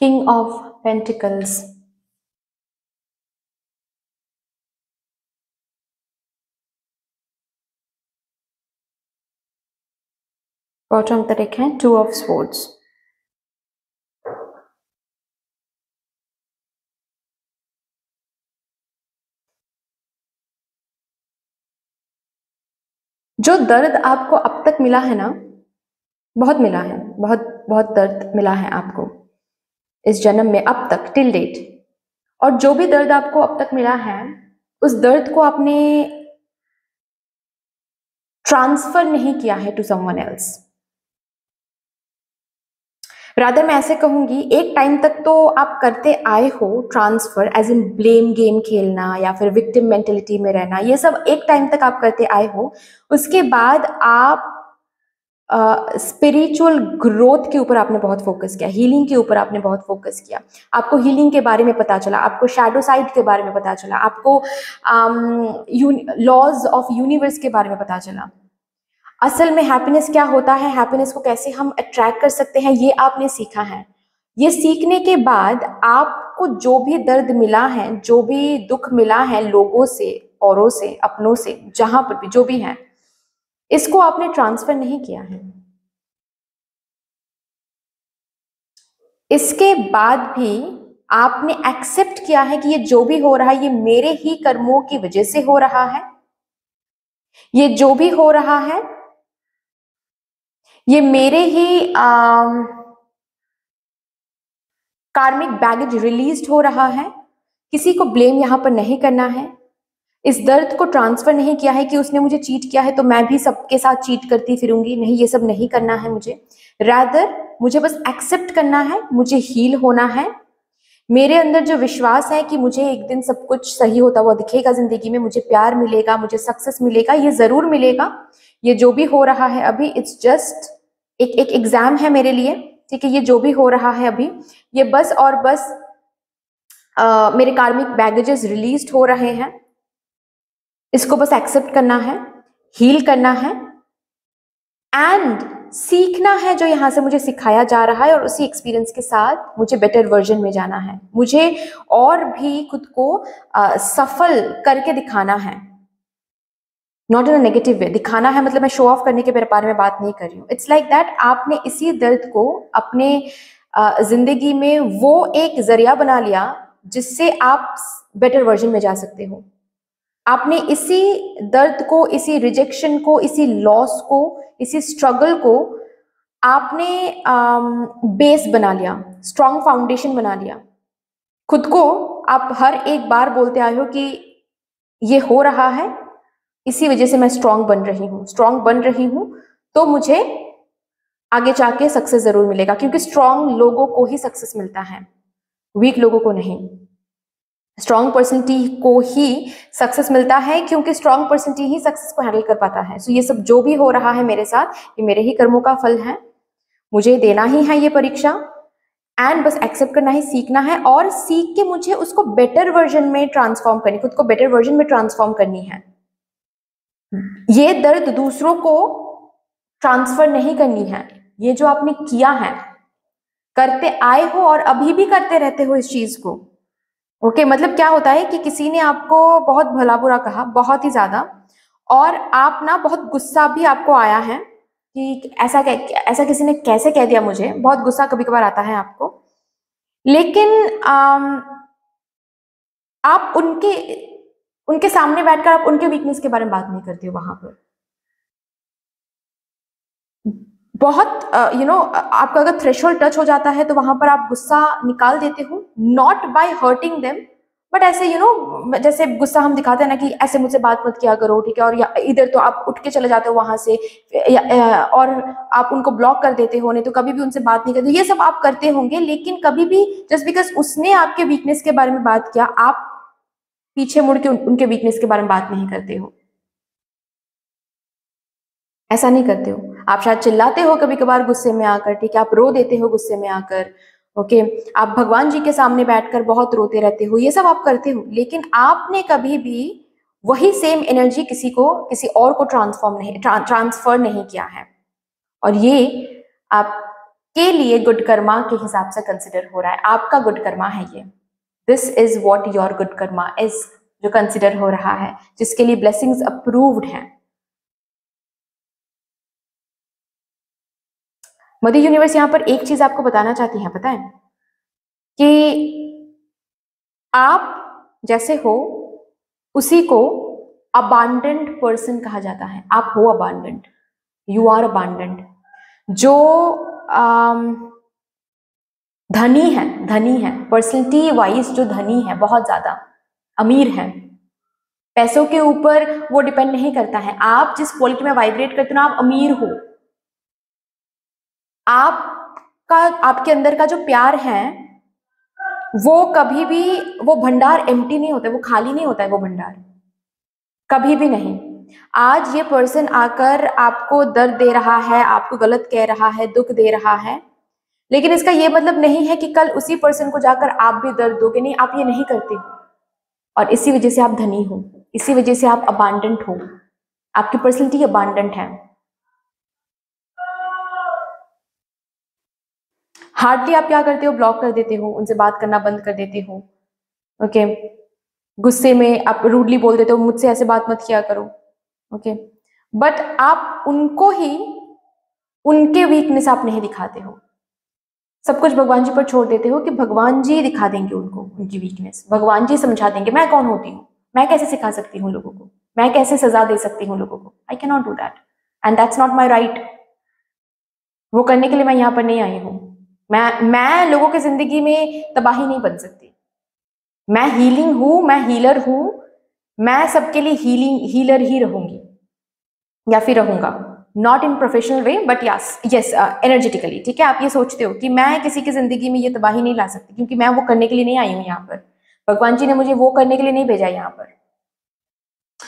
King of Pentacles, bottom तरीक है 2 of Swords। जो दर्द आपको अब तक मिला है ना, बहुत मिला है, बहुत बहुत दर्द मिला है आपको इस जन्म में अब तक टिल डेट। और जो भी दर्द आपको अब तक मिला है, उस दर्द को आपने ट्रांसफर नहीं किया है टू समवन एल्स। रादर मैं ऐसे कहूंगी, एक टाइम तक तो आप करते आए हो transfer, as in blame game खेलना या फिर विक्टिम मेंटेलिटी में रहना, ये सब एक टाइम तक आप करते आए हो। उसके बाद आप स्पिरिचुअल ग्रोथ के ऊपर आपने बहुत फोकस किया, हीलिंग के ऊपर आपने बहुत फोकस किया। आपको हीलिंग के बारे में पता चला, आपको शैडो साइड के बारे में पता चला, आपको लॉज ऑफ यूनिवर्स के बारे में पता चला। असल में हैप्पीनेस क्या होता है, हैप्पीनेस को कैसे हम अट्रैक्ट कर सकते हैं, ये आपने सीखा है। ये सीखने के बाद आपको जो भी दर्द मिला है, जो भी दुख मिला है लोगों से, औरों से, अपनों से, जहां पर भी जो भी है, इसको आपने ट्रांसफर नहीं किया है। इसके बाद भी आपने एक्सेप्ट किया है कि ये जो भी हो रहा है ये मेरे ही कर्मों की वजह से हो रहा है। ये जो भी हो रहा है ये मेरे ही कार्मिक बैगेज रिलीज हो रहा है। किसी को ब्लेम यहां पर नहीं करना है। इस दर्द को ट्रांसफर नहीं किया है कि उसने मुझे चीट किया है तो मैं भी सबके साथ चीट करती फिरूंगी। नहीं, ये सब नहीं करना है मुझे। रादर मुझे बस एक्सेप्ट करना है, मुझे हील होना है। मेरे अंदर जो विश्वास है कि मुझे एक दिन सब कुछ सही होता हुआ दिखेगा जिंदगी में, मुझे प्यार मिलेगा, मुझे सक्सेस मिलेगा, ये जरूर मिलेगा। ये जो भी हो रहा है अभी, इट्स जस्ट एक एग्जाम है मेरे लिए, ठीक है। ये जो भी हो रहा है अभी, ये बस और बस मेरे कार्मिक बैगेजेस रिलीज हो रहे हैं। इसको बस एक्सेप्ट करना है, हील करना है एंड सीखना है जो यहाँ से मुझे सिखाया जा रहा है, और उसी एक्सपीरियंस के साथ मुझे बेटर वर्जन में जाना है। मुझे और भी खुद को सफल करके दिखाना है, not in a negative way. दिखाना है मतलब मैं शो ऑफ करने के बारे में बात नहीं कर रही हूँ। इट्स लाइक दैट आपने इसी दर्द को अपने जिंदगी में वो एक जरिया बना लिया जिससे आप बेटर वर्जन में जा सकते हो। आपने इसी दर्द को, इसी रिजेक्शन को, इसी लॉस को, इसी स्ट्रगल को आपने बेस बना लिया, स्ट्रॉन्ग फाउंडेशन बना लिया। खुद को आप हर एक बार बोलते आए हो कि ये हो रहा है, इसी वजह से मैं स्ट्रॉन्ग बन रही हूँ, स्ट्रॉन्ग बन रही हूँ, तो मुझे आगे जाके सक्सेस जरूर मिलेगा, क्योंकि स्ट्रांग लोगों को ही सक्सेस मिलता है, वीक लोगों को नहीं। स्ट्रांग पर्सनैलिटी को ही सक्सेस मिलता है, क्योंकि स्ट्रांग पर्सनैलिटी ही सक्सेस को हैंडल कर पाता है। सो ये सब जो भी हो रहा है मेरे साथ, ये मेरे ही कर्मों का फल है, मुझे देना ही है ये परीक्षा, एंड बस एक्सेप्ट करना ही, सीखना है, और सीख के मुझे उसको बेटर वर्जन में ट्रांसफॉर्म करनी, खुद को बेटर वर्जन में ट्रांसफॉर्म करनी है। ये दर्द दूसरों को ट्रांसफर नहीं करनी है। ये जो आपने किया है, करते आए हो और अभी भी करते रहते हो इस चीज को। ओके, मतलब क्या होता है कि किसी ने आपको बहुत भला बुरा कहा, बहुत ही ज्यादा, और आप ना बहुत गुस्सा भी आपको आया है कि ऐसा किसी ने कैसे कह दिया मुझे, बहुत गुस्सा कभी कभार आता है आपको। लेकिन आप उनके सामने बैठकर आप उनके वीकनेस के बारे में बात नहीं करते हो वहां पर। बहुत आपका अगर थ्रेशोल्ड टच हो जाता है तो वहां पर आप गुस्सा निकाल देते हो, not by hurting them, but ऐसे जैसे गुस्सा हम दिखाते हैं ना कि ऐसे मुझसे बात मत किया करो, ठीक है, और या इधर तो आप उठ के चले जाते हो वहां से, और आप उनको ब्लॉक कर देते हो, नहीं तो कभी भी उनसे बात नहीं करते। ये सब आप करते होंगे, लेकिन कभी भी जस्ट बिकॉज उसने आपके वीकनेस के बारे में बात किया, आप पीछे मुड़ के उनके वीकनेस के बारे में बात नहीं करते हो। ऐसा नहीं करते हो। आप शायद चिल्लाते हो कभी कभार गुस्से में आकर, ठीक है, आप रो देते हो गुस्से में आकर, ओके, आप भगवान जी के सामने बैठकर बहुत रोते रहते हो, ये सब आप करते हो, लेकिन आपने कभी भी वही सेम एनर्जी किसी और को ट्रांसफर नहीं किया है। और ये आपके लिए गुड कर्मा के हिसाब से कंसिडर हो रहा है, आपका गुड कर्मा है ये। This is what your good Karma is, जो कंसिडर हो रहा है, जिसके लिए ब्लेसिंग्स अप्रूव्ड हैं। मदर यूनिवर्स यहाँ पर एक चीज आपको बताना चाहती है, पता है, कि आप जैसे हो उसी को अबांडेंट पर्सन कहा जाता है। आप हो अबांडेंट, यू आर अबांडेंट। जो धनी है पर्सनैलिटी वाइज, जो धनी है, बहुत ज्यादा अमीर है, पैसों के ऊपर वो डिपेंड नहीं करता है। आप जिस क्वालिटी में वाइब्रेट करते हो ना, आप अमीर हो। आपके अंदर का जो प्यार है वो कभी भी, वो भंडार एम्प्टी नहीं होता, वो खाली नहीं होता है, वो भंडार कभी भी नहीं। आज ये पर्सन आकर आपको दर्द दे रहा है, आपको गलत कह रहा है, दुख दे रहा है, लेकिन इसका ये मतलब नहीं है कि कल उसी पर्सन को जाकर आप भी दर्द दोगे, नहीं, आप ये नहीं करते। और इसी वजह से आप धनी हो, इसी वजह से आप अबांडेंट हो, आपकी पर्सनैलिटी अबांडेंट है। हार्डली आप क्या करते हो, ब्लॉक कर देते हो, उनसे बात करना बंद कर देते हो, ओके, गुस्से में आप रूडली बोल देते हो, मुझसे ऐसे बात मत किया करो, ओके, बट आप उनको ही उनके वीकनेस आप नहीं दिखाते हो, सब कुछ भगवान जी पर छोड़ देते हो कि भगवान जी दिखा देंगे उनको उनकी वीकनेस, भगवान जी समझा देंगे। मैं कौन होती हूँ, मैं कैसे सिखा सकती हूँ लोगों को, मैं कैसे सजा दे सकती हूँ लोगों को, I can not do that, and that's not my right. वो करने के लिए मैं यहाँ पर नहीं आई हूँ। मैं लोगों की जिंदगी में तबाही नहीं बन सकती। मैं हीलिंग हूं, मैं हीलर हूं, मैं सबके लिए हीलर ही रहूंगी या फिर रहूंगा, not in professional way but yes energetically, ठीक है। आप ये सोचते हो कि मैं किसी की जिंदगी में ये तबाही नहीं ला सकती, क्योंकि मैं वो करने के लिए नहीं आई हूं यहाँ पर, भगवान जी ने मुझे वो करने के लिए नहीं भेजा यहाँ पर।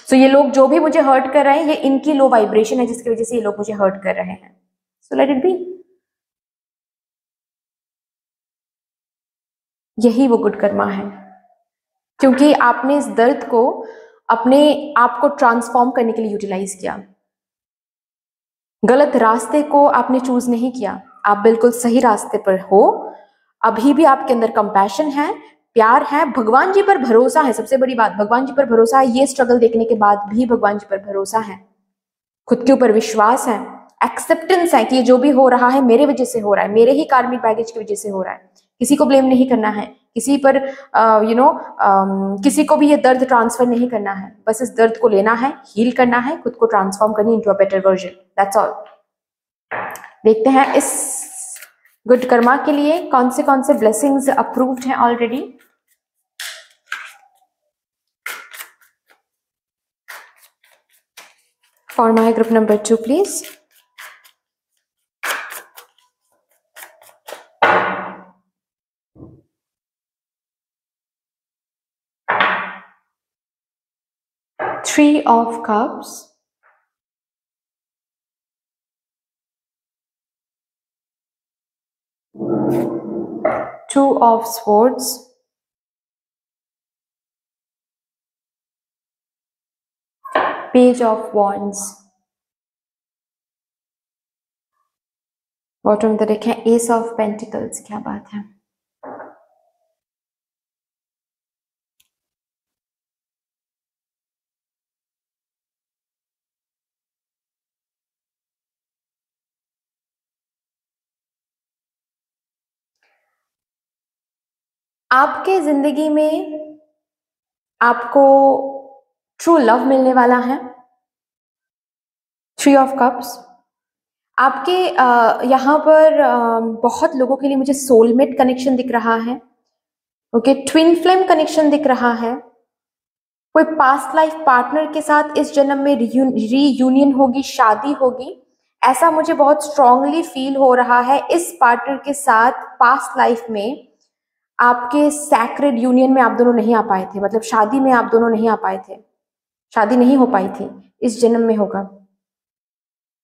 सो ये लोग जो भी मुझे हर्ट कर रहे हैं, ये इनकी लो वाइब्रेशन है, जिसकी वजह से ये लोग मुझे हर्ट कर रहे हैं। So let it be. यही वो गुड कर्मा है, क्योंकि आपने इस दर्द को अपने आप को ट्रांसफॉर्म करने के लिए यूटिलाइज किया। गलत रास्ते को आपने चूज नहीं किया, आप बिल्कुल सही रास्ते पर हो। अभी भी आपके अंदर कंपैशन है, प्यार है, भगवान जी पर भरोसा है। सबसे बड़ी बात, भगवान जी पर भरोसा है। ये स्ट्रगल देखने के बाद भी भगवान जी पर भरोसा है, खुद के ऊपर विश्वास है, एक्सेप्टेंस है कि ये जो भी हो रहा है मेरे वजह से हो रहा है, मेरे ही कार्मिक बैगेज की वजह से हो रहा है। किसी को ब्लेम नहीं करना है, किसी पर किसी को भी ये दर्द ट्रांसफर नहीं करना है, बस इस दर्द को लेना है, हील करना है, खुद को ट्रांसफॉर्म करनी into a better version, that's all. देखते हैं इस गुड कर्मा के लिए कौन से ब्लेसिंग्स अप्रूव्ड हैं already. For my group number 2 please. Three of Cups, Two of Swords, Page of Wands. Bottom of the deck है एस ऑफ पेंटिकल्स। क्या बात है। आपके जिंदगी में आपको ट्रू लव मिलने वाला है। Three of cups. आपके यहाँ पर बहुत लोगों के लिए मुझे सोलमेट कनेक्शन दिख रहा है। ओके, ट्विन फ्लेम कनेक्शन दिख रहा है। कोई पास्ट लाइफ पार्टनर के साथ इस जन्म में रीयूनियन होगी, शादी होगी, ऐसा मुझे बहुत स्ट्रांगली फील हो रहा है। इस पार्टनर के साथ पास्ट लाइफ में आपके सैक्रेड यूनियन में आप दोनों नहीं आ पाए थे, मतलब शादी में आप दोनों नहीं आ पाए थे, शादी नहीं हो पाई थी, इस जन्म में होगा।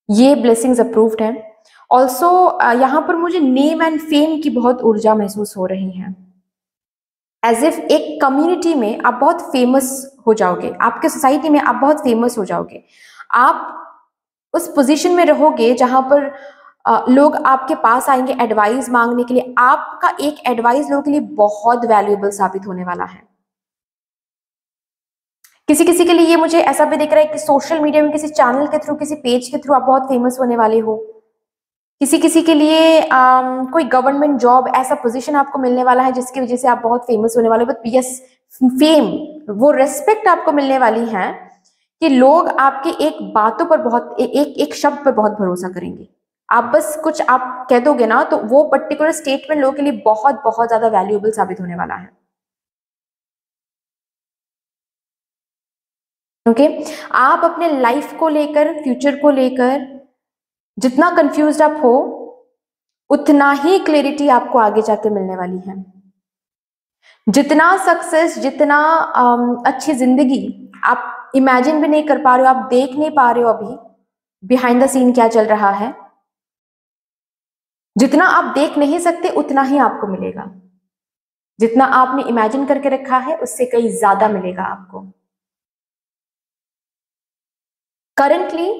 ये ब्लेसिंग्स अप्रूव्ड है। ऑल्सो यहाँ पर मुझे नेम एंड फेम की बहुत ऊर्जा महसूस हो रही है। एज इफ एक कम्युनिटी में आप बहुत फेमस हो जाओगे, आपके सोसाइटी में आप बहुत फेमस हो जाओगे। आप उस पोजीशन में रहोगे जहां पर लोग आपके पास आएंगे एडवाइस मांगने के लिए। आपका एक एडवाइस लोगों के लिए बहुत वैल्यूएबल साबित होने वाला है। किसी किसी के लिए ये मुझे ऐसा भी दिख रहा है कि सोशल मीडिया में किसी चैनल के थ्रू, किसी पेज के थ्रू आप बहुत फेमस होने वाले हो। किसी किसी के लिए कोई गवर्नमेंट जॉब, ऐसा पोजीशन आपको मिलने वाला है जिसकी वजह से आप बहुत फेमस होने वाले हो। बट यस, फेम, वो रेस्पेक्ट आपको मिलने वाली है कि लोग आपके एक बातों पर बहुत एक शब्द पर बहुत भरोसा करेंगे। आप बस कुछ आप कह दोगे ना, तो वो पर्टिकुलर स्टेटमेंट लोगों के लिए बहुत बहुत ज्यादा वैल्यूएबल साबित होने वाला है। ओके, आप अपने लाइफ को लेकर, फ्यूचर को लेकर जितना कंफ्यूज्ड आप हो, उतना ही क्लैरिटी आपको आगे जाके मिलने वाली है। जितना सक्सेस, जितना अच्छी जिंदगी आप इमेजिन भी नहीं कर पा रहे हो, आप देख नहीं पा रहे हो अभी बिहाइंड द सीन क्या चल रहा है, जितना आप देख नहीं सकते उतना ही आपको मिलेगा। जितना आपने इमेजिन करके रखा है उससे कहीं ज्यादा मिलेगा आपको। करंटली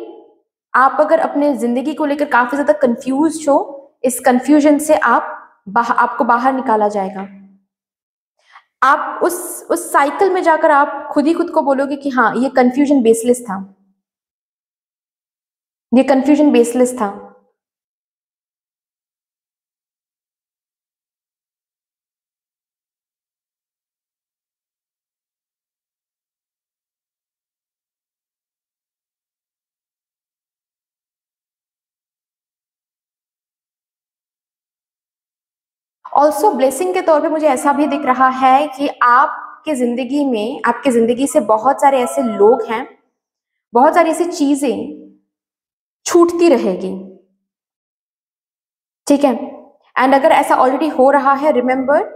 आप अगर अपने जिंदगी को लेकर काफी ज्यादा कंफ्यूज हो, इस कंफ्यूजन से आपको बाहर निकाला जाएगा। आप उस साइकिल में जाकर आप खुद ही खुद को बोलोगे कि हाँ, ये कंफ्यूजन बेसलेस था, ये कंफ्यूजन बेसलेस था। ऑल्सो ब्लेसिंग के तौर पे मुझे ऐसा भी दिख रहा है कि आपके जिंदगी में, आपके जिंदगी से बहुत सारे ऐसे लोग हैं, बहुत सारी ऐसी चीजें छूटती रहेगी। ठीक है, एंड अगर ऐसा ऑलरेडी हो रहा है, रिमेंबर,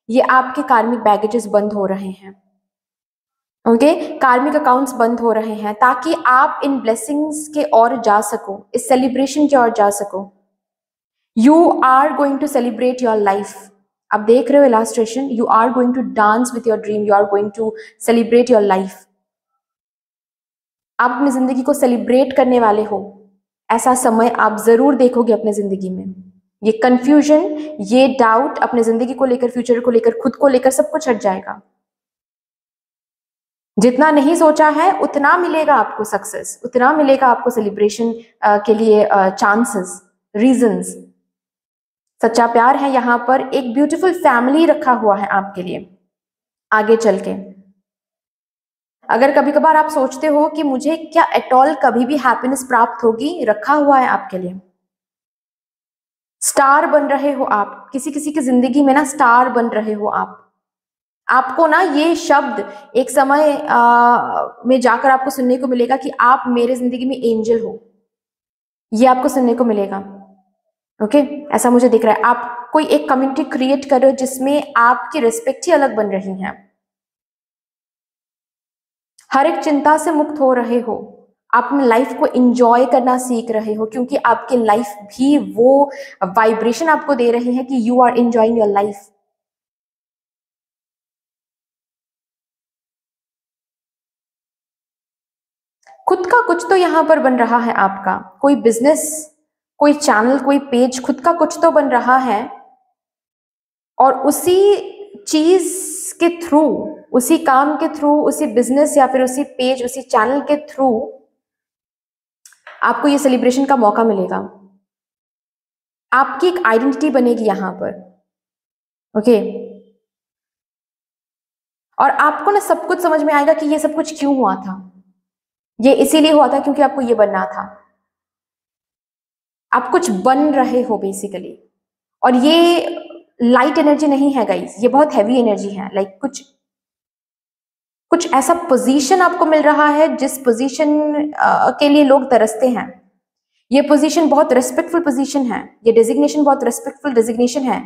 ये आपके कार्मिक बैगेजेस बंद हो रहे हैं। ओके, कार्मिक अकाउंट्स बंद हो रहे हैं ताकि आप इन ब्लेसिंग्स के और जा सको, इस सेलिब्रेशन की ओर जा सको। You are going to celebrate your life. आप देख रहे हो illustration, you are going to dance with your dream, you are going to celebrate your life. आप अपनी जिंदगी को सेलिब्रेट करने वाले हो, ऐसा समय आप जरूर देखोगे अपने जिंदगी में। ये कंफ्यूजन, ये डाउट अपने जिंदगी को लेकर, फ्यूचर को लेकर, खुद को लेकर, सब कुछ हट जाएगा। जितना नहीं सोचा है उतना मिलेगा आपको सक्सेस, उतना मिलेगा आपको सेलिब्रेशन के लिए चांसेस, रीजंस। सच्चा प्यार है यहाँ पर, एक ब्यूटीफुल फैमिली रखा हुआ है आपके लिए आगे चल के। अगर कभी कभार आप सोचते हो कि मुझे क्या एट ऑल कभी भी हैप्पीनेस प्राप्त होगी, रखा हुआ है आपके लिए। स्टार बन रहे हो आप, किसी किसी की जिंदगी में ना स्टार बन रहे हो आप। आपको ना ये शब्द एक समय में जाकर आपको सुनने को मिलेगा कि आप मेरे जिंदगी में एंजल हो, ये आपको सुनने को मिलेगा। ओके, ऐसा मुझे दिख रहा है। आप कोई एक कम्युनिटी क्रिएट कर रहे हो जिसमें आपकी रिस्पेक्ट ही अलग बन रही है। हर एक चिंता से मुक्त हो रहे हो, आप अपने लाइफ को एंजॉय करना सीख रहे हो, क्योंकि आपकी लाइफ भी वो वाइब्रेशन आपको दे रही है कि you are enjoying your life. खुद का कुछ तो यहाँ पर बन रहा है आपका, कोई बिजनेस, कोई चैनल, कोई पेज, खुद का कुछ तो बन रहा है। और उसी चीज के थ्रू, उसी काम के थ्रू, उसी बिजनेस या फिर उसी पेज, उसी चैनल के थ्रू आपको ये सेलिब्रेशन का मौका मिलेगा। आपकी एक आइडेंटिटी बनेगी यहां पर, ओके। और आपको ना सब कुछ समझ में आएगा कि ये सब कुछ क्यों हुआ था। ये इसीलिए हुआ था क्योंकि आपको ये बनना था। आप कुछ बन रहे हो बेसिकली। और ये लाइट एनर्जी नहीं है गाइस, ये बहुत हैवी एनर्जी है। लाइक कुछ ऐसा पोजीशन आपको मिल रहा है जिस पोजीशन के लिए लोग तरसते हैं। ये पोजीशन बहुत रेस्पेक्टफुल पोजीशन है, ये डेजिग्नेशन बहुत रेस्पेक्टफुल डेजिग्नेशन है।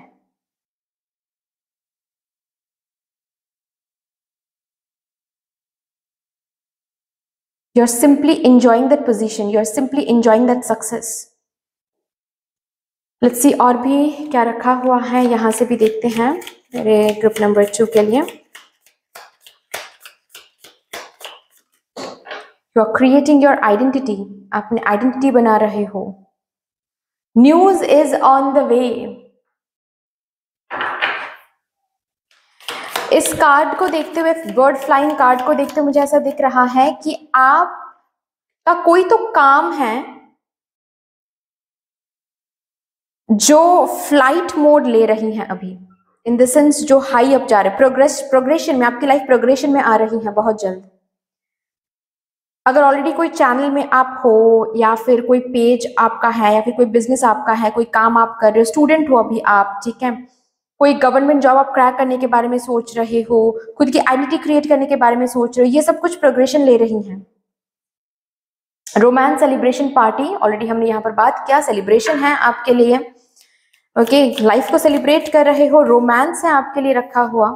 You are simply enjoying that position, you are simply enjoying that success. Let's see और भी क्या रखा हुआ है, यहां से भी देखते हैं मेरे ग्रुप नंबर 2 के लिए। You are creating your identity, आप अपनी आइडेंटिटी बना रहे हो। News is on the way. इस कार्ड को देखते हुए, बर्ड फ्लाइंग कार्ड को देखते हुए मुझे ऐसा दिख रहा है कि आपका कोई तो काम है जो फ्लाइट मोड ले रही है अभी, इन द सेंस जो हाई अप जा रहे, प्रोग्रेशन में, आपकी लाइफ प्रोग्रेशन में आ रही है बहुत जल्द। अगर ऑलरेडी कोई चैनल में आप हो, या फिर कोई पेज आपका है, या फिर कोई बिजनेस आपका है, कोई काम आप कर रहे हो, स्टूडेंट हो अभी आप, ठीक है, कोई गवर्नमेंट जॉब आप क्रैक करने के बारे में सोच रहे हो, खुद की आइडेंटिटी क्रिएट करने के बारे में सोच रहे हो, ये सब कुछ प्रोग्रेशन ले रही हैं। रोमांस सेलिब्रेशन पार्टी, ऑलरेडी हमने यहाँ पर बात किया, सेलिब्रेशन है आपके लिए, ओके। लाइफ को सेलिब्रेट कर रहे हो, रोमांस है आपके लिए रखा हुआ।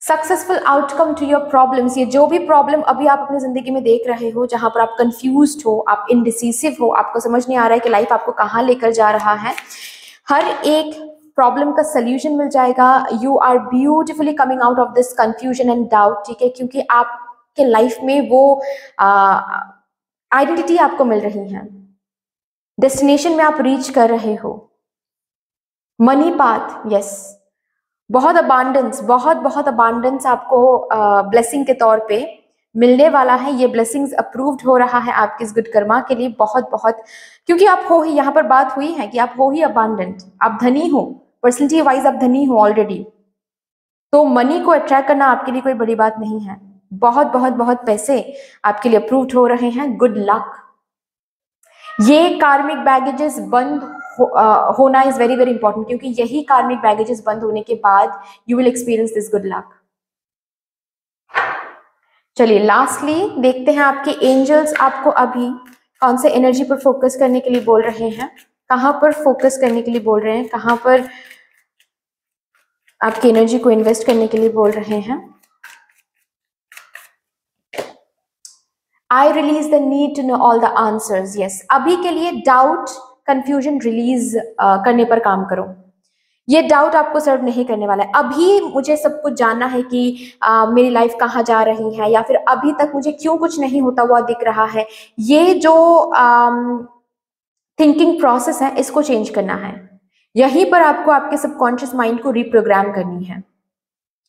Successful outcome to your problems, ये जो भी प्रॉब्लम अभी आप अपनी जिंदगी में देख रहे हो, जहां पर आप कंफ्यूज्ड हो, आप इनडिसिसिव हो, आपको समझ नहीं आ रहा है कि लाइफ आपको कहाँ लेकर जा रहा है, हर एक प्रॉब्लम का सोल्यूशन मिल जाएगा। You are beautifully coming out of this confusion and doubt, ठीक है, क्योंकि आपके लाइफ में वो आइडेंटिटी आपको मिल रही है, डेस्टिनेशन में आप रीच कर रहे हो। मनी पाथ, यस, बहुत अबांडेंस, बहुत अबांडेंस आपको ब्लेसिंग के तौर पे मिलने वाला है। ये ब्लेसिंग्स अप्रूव्ड हो रहा है आपकी इस गुड कर्मा के लिए, बहुत, क्योंकि आप हो ही, यहाँ पर बात हुई है कि आप हो ही अबांडेंट, आप धनी हो, पर्सनैलिटी वाइज आप धनी हो ऑलरेडी। तो मनी को अट्रैक्ट करना आपके लिए कोई बड़ी बात नहीं है। बहुत पैसे आपके लिए अप्रूव्ड हो रहे हैं। Good luck. ये कार्मिक बैगेजेस बंद होना इज वेरी इंपॉर्टेंट, क्योंकि यही कार्मिक बैगेजेस बंद होने के बाद you will experience this good luck. चलिए लास्टली देखते हैं आपके एंजल्स आपको अभी कौन से एनर्जी पर फोकस करने के लिए बोल रहे हैं, कहां पर फोकस करने के लिए बोल रहे हैं, कहां पर आपकी एनर्जी को इन्वेस्ट करने के लिए बोल रहे हैं। I release the need to know all the answers. Yes, अभी के लिए डाउट, कंफ्यूजन रिलीज करने पर काम करो। ये डाउट आपको सर्व नहीं करने वाला है। अभी मुझे सब कुछ जानना है कि मेरी लाइफ कहाँ जा रही है, या फिर अभी तक मुझे क्यों कुछ नहीं होता हुआ दिख रहा है। ये जो थिंकिंग प्रोसेस है, इसको चेंज करना है। यहीं पर आपको आपके सबकॉन्शियस माइंड को रिप्रोग्राम करनी है।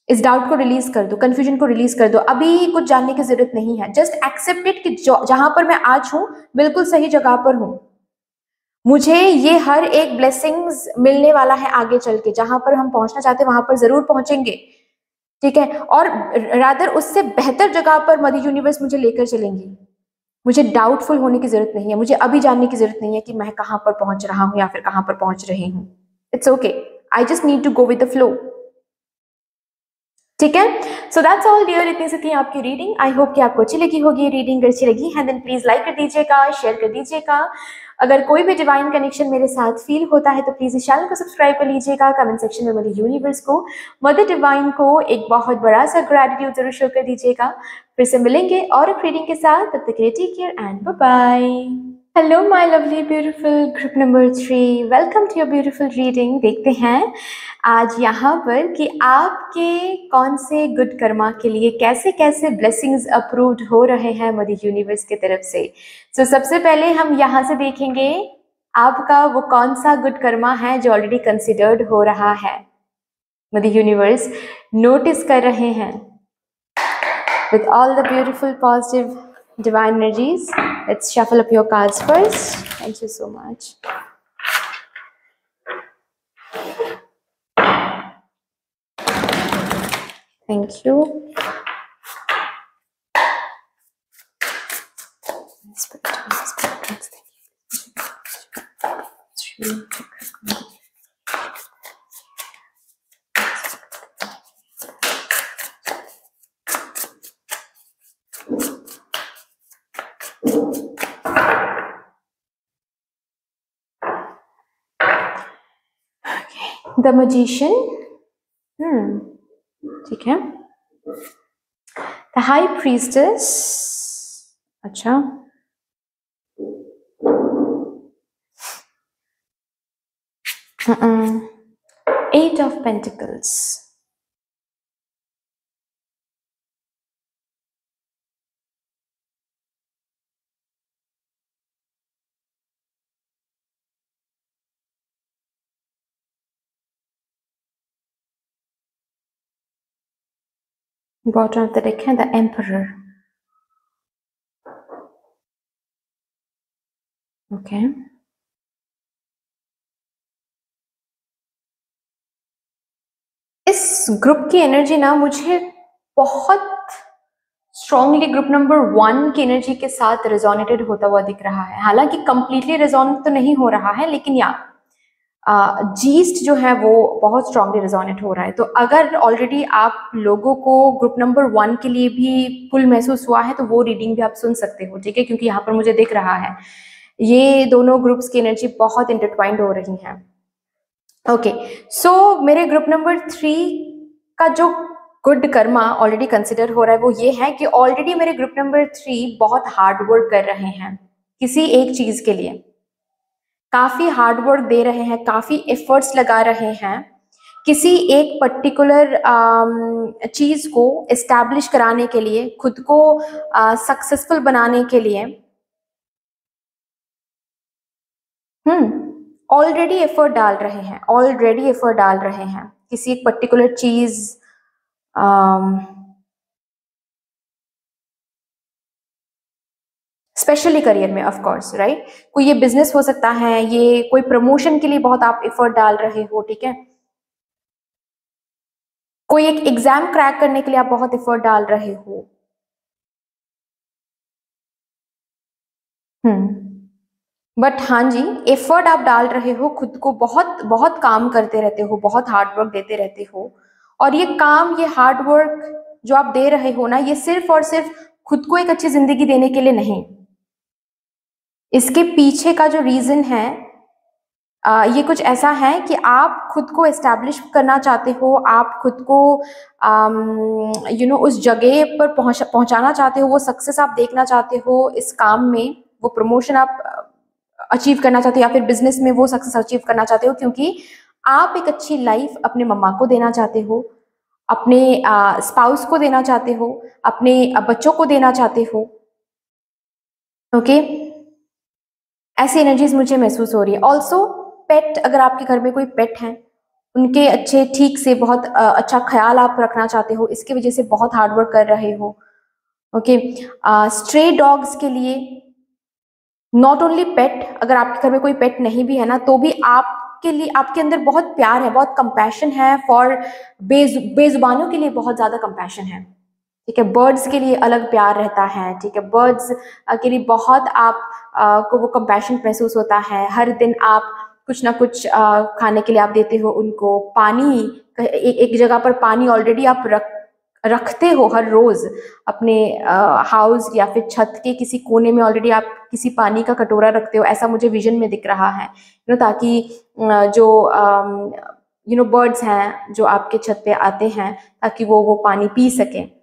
इस डाउट को रिलीज कर दो, कंफ्यूजन को रिलीज कर दो। अभी कुछ जानने की जरूरत नहीं है। जस्ट एक्सेप्ट इट कि जहां पर मैं आज हूं बिल्कुल सही जगह पर हूं। मुझे ये हर एक ब्लेसिंग्स मिलने वाला है आगे चल के। जहां पर हम पहुंचना चाहते हैं वहां पर जरूर पहुंचेंगे, ठीक है। और रादर उससे बेहतर जगह पर मदर यूनिवर्स मुझे लेकर चलेंगी। मुझे डाउटफुल होने की जरूरत नहीं है। मुझे अभी जानने की जरूरत नहीं है कि मैं कहां पर पहुंच रहा हूं या फिर कहां पर पहुंच रही हूं। It's okay, I just need to go with the flow, ठीक है। सो दैट्स ऑल डियर, इतनी सी थी आपकी रीडिंग। आई होप कि आपको अच्छी लगी होगी रीडिंग। अच्छी लगी है देन प्लीज लाइक कर दीजिएगा, शेयर कर दीजिएगा। अगर कोई भी डिवाइन कनेक्शन मेरे साथ फील होता है तो प्लीज इस चैनल को सब्सक्राइब कर लीजिएगा। कमेंट सेक्शन में मदर यूनिवर्स को, मदर डिवाइन को एक बहुत बड़ा सा ग्रेटिट्यूड जरूर शो कर दीजिएगा। फिर से मिलेंगे और एक रीडिंग के साथ, तब तक के लिए take care and bye bye. Hello my lovely beautiful group number 3, welcome to your beautiful reading. देखते हैं आज यहाँ पर कि आपके कौन से गुड कर्मा के लिए कैसे कैसे ब्लेसिंग्स अप्रूव्ड हो रहे हैं मदर यूनिवर्स की तरफ से। तो सबसे पहले हम यहाँ से देखेंगे आपका वो कौन सा गुड कर्मा है जो ऑलरेडी कंसिडर्ड हो रहा है, मदर यूनिवर्स नोटिस कर रहे हैं। With all the beautiful positive divine energies, let's shuffle up your cards first. Thank you so much. Thank you. The Magician, ठीक है। The High Priestess, अच्छा। Eight of Pentacles, bottom of the deck है the Emperor, okay। इस ग्रुप की एनर्जी ना मुझे बहुत स्ट्रॉन्गली ग्रुप नंबर 1 की एनर्जी के साथ रेजोनेटेड होता हुआ दिख रहा है। हालांकि कंप्लीटली रेजोनेट तो नहीं हो रहा है, लेकिन जीस्ट जो है वो बहुत स्ट्रांगली रेजोनेट हो रहा है। तो अगर ऑलरेडी आप लोगों को ग्रुप नंबर 1 के लिए भी पुल महसूस हुआ है तो वो रीडिंग भी आप सुन सकते हो, ठीक है, क्योंकि यहाँ पर मुझे दिख रहा है ये दोनों ग्रुप्स की एनर्जी बहुत इंटरट्वाइंड हो रही हैं। ओके, सो मेरे ग्रुप नंबर 3 का जो गुड कर्मा ऑलरेडी कंसिडर हो रहा है वो ये है कि ऑलरेडी मेरे ग्रुप नंबर 3 बहुत हार्ड वर्क कर रहे हैं किसी एक चीज के लिए, काफी हार्ड वर्क दे रहे हैं, काफी एफर्ट्स लगा रहे हैं किसी एक पर्टिकुलर चीज को एस्टैब्लिश कराने के लिए, खुद को सक्सेसफुल बनाने के लिए ऑलरेडी एफर्ट डाल रहे हैं, ऑलरेडी एफर्ट डाल रहे हैं किसी एक पर्टिकुलर चीज, स्पेशली करियर में, ऑफ कोर्स, राइट। कोई ये बिजनेस हो सकता है, ये कोई प्रमोशन के लिए बहुत आप एफर्ट डाल रहे हो, ठीक है। कोई एक एग्जाम क्रैक करने के लिए आप बहुत एफर्ट डाल रहे हो। बट हाँ जी, एफर्ट आप डाल रहे हो, खुद को बहुत बहुत काम करते रहते हो, बहुत हार्ड वर्क देते रहते हो। और ये काम, ये हार्ड वर्क जो आप दे रहे हो ना, ये सिर्फ और सिर्फ खुद को एक अच्छी जिंदगी देने के लिए नहीं, इसके पीछे का जो रीजन है ये कुछ ऐसा है कि आप खुद को एस्टैब्लिश करना चाहते हो, आप खुद को उस जगह पर पहुंचाना चाहते हो, वो सक्सेस आप देखना चाहते हो इस काम में, वो प्रमोशन आप अचीव करना चाहते हो, या फिर बिजनेस में वो सक्सेस अचीव करना चाहते हो, क्योंकि आप एक अच्छी लाइफ अपने मम्मा को देना चाहते हो, अपने स्पाउस को देना चाहते हो, अपने बच्चों को देना चाहते हो। ओके, ऐसी एनर्जीज मुझे महसूस हो रही है। ऑल्सो पेट, अगर आपके घर में कोई पेट है, उनके अच्छे ठीक से बहुत अच्छा ख्याल आप रखना चाहते हो, इसकी वजह से बहुत हार्ड वर्क कर रहे हो। ओके, स्ट्रे डॉग्स के लिए, नॉट ओनली पेट, अगर आपके घर में कोई पेट नहीं भी है ना, तो भी आपके लिए, आपके अंदर बहुत प्यार है, बहुत कंपैशन है फॉर बेजुबानों के लिए बहुत ज्यादा कंपैशन है, ठीक है। बर्ड्स के लिए अलग प्यार रहता है, ठीक है। बर्ड्स के लिए बहुत आप को वो कंपैशन महसूस होता है। हर दिन आप कुछ ना कुछ खाने के लिए आप देते हो उनको, पानी एक जगह पर पानी ऑलरेडी आप रखते हो हर रोज अपने हाउस या फिर छत के किसी कोने में, ऑलरेडी आप किसी पानी का कटोरा रखते हो, ऐसा मुझे विजन में दिख रहा है। ताकि जो बर्ड्स हैं जो आपके छत पे आते हैं, ताकि वो पानी पी सके।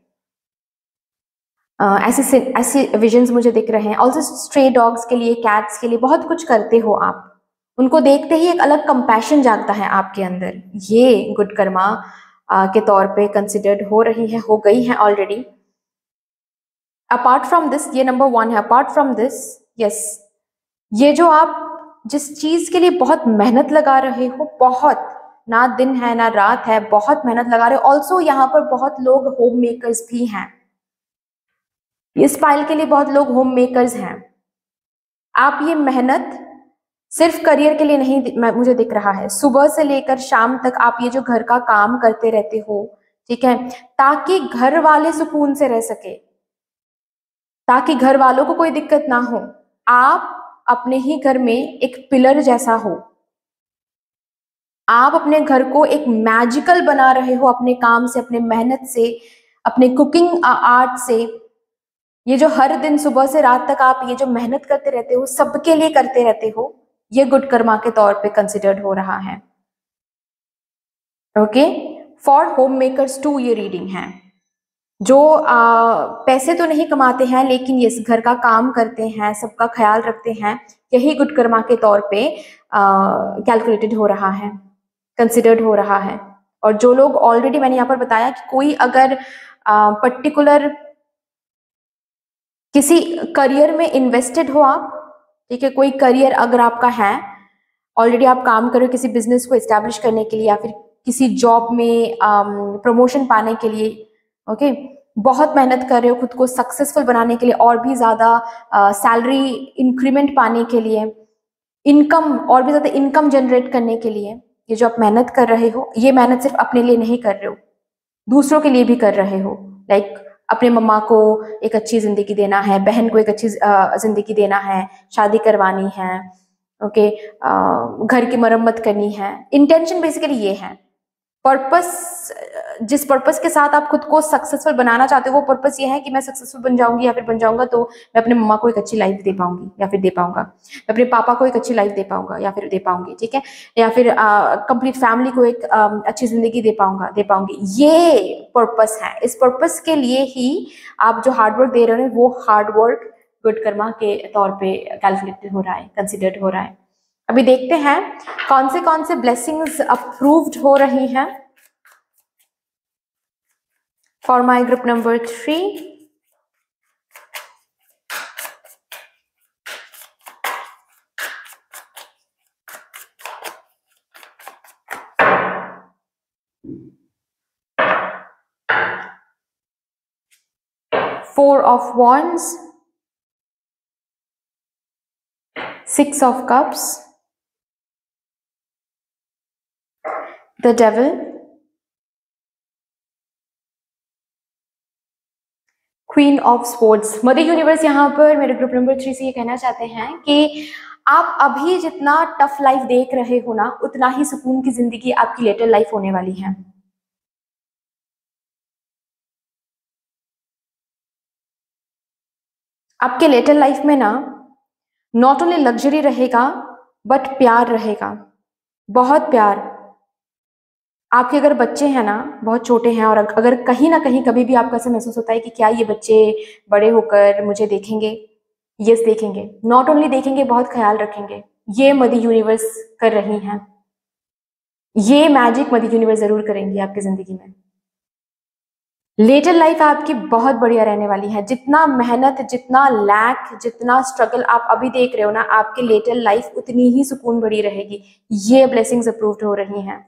ऐसे विजन्स मुझे दिख रहे हैं। ऑल्सो स्ट्रे डॉग्स के लिए, कैट्स के लिए बहुत कुछ करते हो आप। उनको देखते ही एक अलग कंपैशन जागता है आपके अंदर। ये गुड कर्मा के तौर पे कंसिडर्ड हो रही है, हो गई है ऑलरेडी। अपार्ट फ्रॉम दिस, ये नंबर 1 है। अपार्ट फ्रॉम दिस, यस, ये जो आप जिस चीज के लिए बहुत मेहनत लगा रहे हो, बहुत, ना दिन है ना रात है, बहुत मेहनत लगा रहे हो। ऑल्सो यहाँ पर बहुत लोग होम मेकर्स भी हैं। इस फाइल के लिए बहुत लोग होम मेकर्स हैं। आप ये मेहनत सिर्फ करियर के लिए नहीं, मुझे दिख रहा है, सुबह से लेकर शाम तक आप ये जो घर का काम करते रहते हो, ठीक है, ताकि घर वाले सुकून से रह सके, ताकि घर वालों को कोई दिक्कत ना हो। आप अपने ही घर में एक पिलर जैसा हो। आप अपने घर को एक मैजिकल बना रहे हो अपने काम से, अपने मेहनत से, अपने कुकिंग आर्ट से। ये जो हर दिन सुबह से रात तक आप ये जो मेहनत करते रहते हो, सबके लिए करते रहते हो, ये गुड कर्मा के तौर पे कंसिडर्ड हो रहा है। Okay, for home makers to ये रीडिंग है। जो पैसे तो नहीं कमाते हैं, लेकिन ये घर का काम करते हैं, सबका ख्याल रखते हैं, यही गुड कर्मा के तौर पे कैलकुलेटेड हो रहा है, कंसिडर्ड हो रहा है। और जो लोग ऑलरेडी, मैंने यहाँ पर बताया कि कोई अगर पर्टिकुलर किसी करियर में इन्वेस्टेड हो आप, ठीक है, कोई करियर अगर आपका है, ऑलरेडी आप काम कर रहे हो किसी बिजनेस को एस्टैब्लिश करने के लिए, या फिर किसी जॉब में प्रमोशन पाने के लिए, ओके, बहुत मेहनत कर रहे हो खुद को सक्सेसफुल बनाने के लिए, और भी ज्यादा सैलरी इंक्रीमेंट पाने के लिए, इनकम, और भी ज्यादा इनकम जनरेट करने के लिए, ये जो आप मेहनत कर रहे हो, ये मेहनत सिर्फ अपने लिए नहीं कर रहे हो, दूसरों के लिए भी कर रहे हो। लाइक अपने मम्मा को एक अच्छी जिंदगी देना है, बहन को एक अच्छी जिंदगी देना है, शादी करवानी है, ओके, घर की मरम्मत करनी है। इंटेंशन बेसिकली ये है। पर्पस, जिस पर्पस के साथ आप खुद को सक्सेसफुल बनाना चाहते हो, वो पर्पस ये है कि मैं सक्सेसफुल बन जाऊंगी या फिर बन जाऊंगा तो मैं अपने मम्मा को एक अच्छी लाइफ दे पाऊंगी या फिर दे पाऊंगा, मैं अपने पापा को एक अच्छी लाइफ दे पाऊंगा या फिर दे पाऊंगी, ठीक है, या फिर कंप्लीट फैमिली को एक अच्छी जिंदगी दे पाऊंगा, दे पाऊंगी। ये पर्पस है। इस पर्पस के लिए ही आप जो हार्डवर्क दे रहे हो, वो हार्डवर्क गुड कर्मा के तौर पे कैलकुलेटेड हो रहा है, कंसिडर्ड हो रहा है। अभी देखते हैं कौन से ब्लेसिंग्स अप्रूव्ड हो रही हैं for my group number 3। Four of Wands, Six of Cups, the Devil, queen of sports. Mother universe यहाँ पर मेरे ग्रुप नंबर 3 से ये कहना चाहते हैं कि आप अभी जितना टफ लाइफ देख रहे हो ना, उतना ही सुकून की जिंदगी आपकी लेटर लाइफ होने वाली है। आपके लेटर लाइफ में ना नॉट ओनली लग्जरी रहेगा, बट प्यार रहेगा, बहुत प्यार। आपके अगर बच्चे हैं ना, बहुत छोटे हैं, और अगर कहीं ना कहीं कभी भी आपको ऐसा महसूस होता है कि क्या ये बच्चे बड़े होकर मुझे देखेंगे, यस देखेंगे, नॉट ओनली देखेंगे, बहुत ख्याल रखेंगे। ये मदर यूनिवर्स कर रही हैं, ये मैजिक मदर यूनिवर्स जरूर करेंगी आपकी जिंदगी में। लेटर लाइफ आपकी बहुत बढ़िया रहने वाली है। जितना मेहनत, जितना लैक, जितना स्ट्रगल आप अभी देख रहे हो ना, आपकी लेटर लाइफ उतनी ही सुकून भरी रहेगी। ये ब्लेसिंग्स अप्रूव्ड हो रही हैं।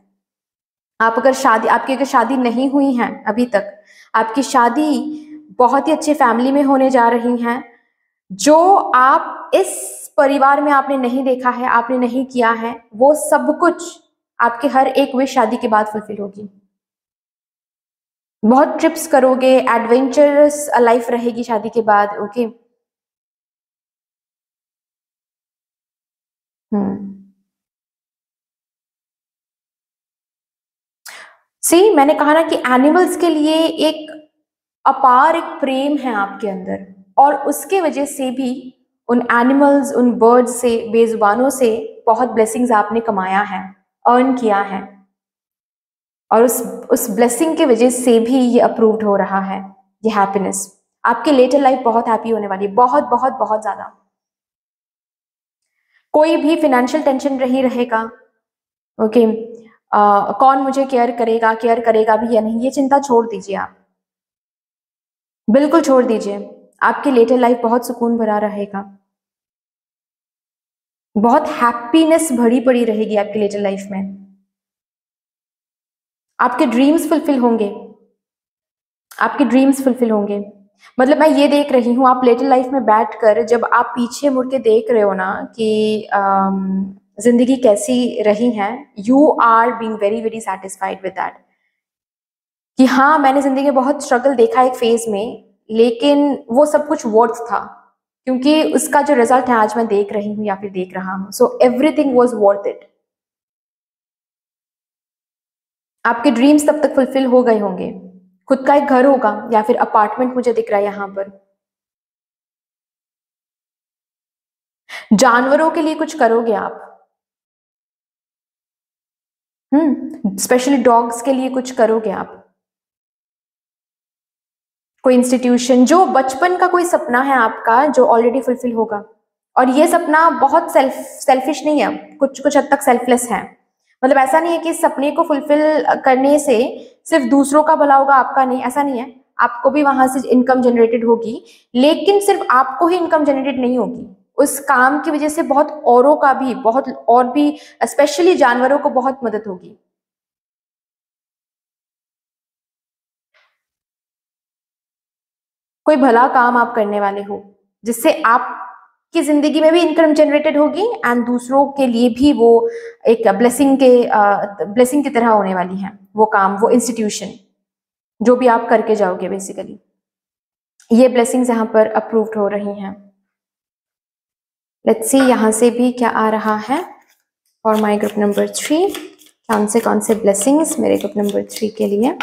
आप अगर शादी, आपकी अगर शादी नहीं हुई है अभी तक, आपकी शादी बहुत ही अच्छी फैमिली में होने जा रही है। जो आप इस परिवार में आपने नहीं देखा है, आपने नहीं किया है, वो सब कुछ आपके हर एक विश शादी के बाद फुलफिल होगी। बहुत ट्रिप्स करोगे, एडवेंचरस लाइफ रहेगी शादी के बाद, ओके। सी मैंने कहा ना कि एनिमल्स के लिए एक अपार एक प्रेम है आपके अंदर, और उसके वजह से भी उन एनिमल्स, उन बर्ड्स से, बेजुबानों से बहुत ब्लेसिंग्स आपने कमाया है, अर्न किया है, और उस ब्लेसिंग के वजह से भी ये अप्रूव्ड हो रहा है ये हैप्पीनेस। आपकी लेटर लाइफ बहुत हैप्पी होने वाली है, बहुत बहुत बहुत ज्यादा। कोई भी फिनेंशियल टेंशन नहीं रहेगा। ओके, कौन मुझे केयर करेगा भी या नहीं, ये चिंता छोड़ दीजिए आप, बिल्कुल छोड़ दीजिए। आपकी लेटर लाइफ बहुत सुकून भरा रहेगा, बहुत हैप्पीनेस भरी पड़ी रहेगी आपकी लेटर लाइफ में। आपके ड्रीम्स फुलफिल होंगे, आपके ड्रीम्स फुलफिल होंगे। मतलब मैं ये देख रही हूँ, आप लेटर लाइफ में बैठकर जब आप पीछे मुड़ के देख रहे हो ना कि जिंदगी कैसी रही है, you are being very very satisfied with that, कि हाँ मैंने जिंदगी में बहुत स्ट्रगल देखा एक फेज में, लेकिन वो सब कुछ वर्थ था, क्योंकि उसका जो रिजल्ट है आज मैं देख रही हूँ या फिर देख रहा हूँ। So everything was worth it. आपके ड्रीम्स तब तक फुलफिल हो गए होंगे, खुद का एक घर होगा या फिर अपार्टमेंट मुझे दिख रहा है यहाँ पर। जानवरों के लिए कुछ करोगे आप, स्पेशली डॉग्स के लिए कुछ करोगे आप। कोई इंस्टीट्यूशन, जो बचपन का कोई सपना है आपका जो ऑलरेडी फुलफिल होगा, और ये सपना बहुत सेल्फिश नहीं है, कुछ कुछ हद तक सेल्फलेस है। मतलब ऐसा नहीं है कि इस सपने को फुलफिल करने से सिर्फ दूसरों का भला होगा, आपका नहीं, ऐसा नहीं है। आपको भी वहां से इनकम जनरेटेड होगी, लेकिन सिर्फ आपको ही इनकम जनरेटेड नहीं होगी, उस काम की वजह से बहुत औरों का भी, बहुत और भी स्पेशली जानवरों को बहुत मदद होगी। कोई भला काम आप करने वाले हो जिससे आपकी जिंदगी में भी इनकम जनरेटेड होगी, एंड दूसरों के लिए भी वो एक ब्लेसिंग की तरह होने वाली है वो काम, वो इंस्टीट्यूशन, जो भी आप करके जाओगे बेसिकली। ये ब्लेसिंग्स यहाँ पर अप्रूव्ड हो रही हैं। लेट्स सी यहाँ से भी क्या आ रहा है फॉर माय ग्रुप नंबर 3, कौन से ब्लेसिंग्स मेरे ग्रुप नंबर 3 के लिए।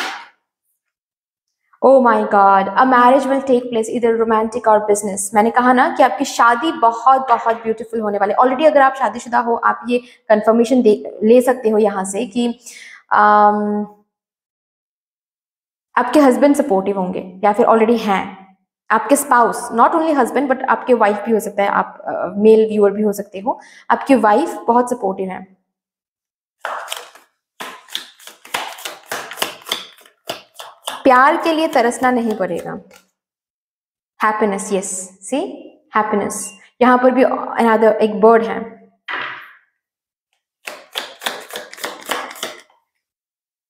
Oh my God, a marriage will take place either romantic or business। मैंने कहा ना कि आपकी शादी बहुत बहुत ब्यूटीफुल होने वाली। ऑलरेडी अगर आप शादीशुदा हो, आप ये कंफर्मेशन ले सकते हो यहाँ से कि आपके हस्बैंड सपोर्टिव होंगे या फिर ऑलरेडी हैं। आपके spouse, not only husband but आपके वाइफ भी हो सकता है, आप मेल व्यूअर भी हो सकते हो, आपकी वाइफ बहुत सपोर्टिव है। प्यार के लिए तरसना नहीं पड़ेगा। हैप्पीनेस, यस, सी हैप्पीनेस। यहां पर भी अनदर एक बर्ड है।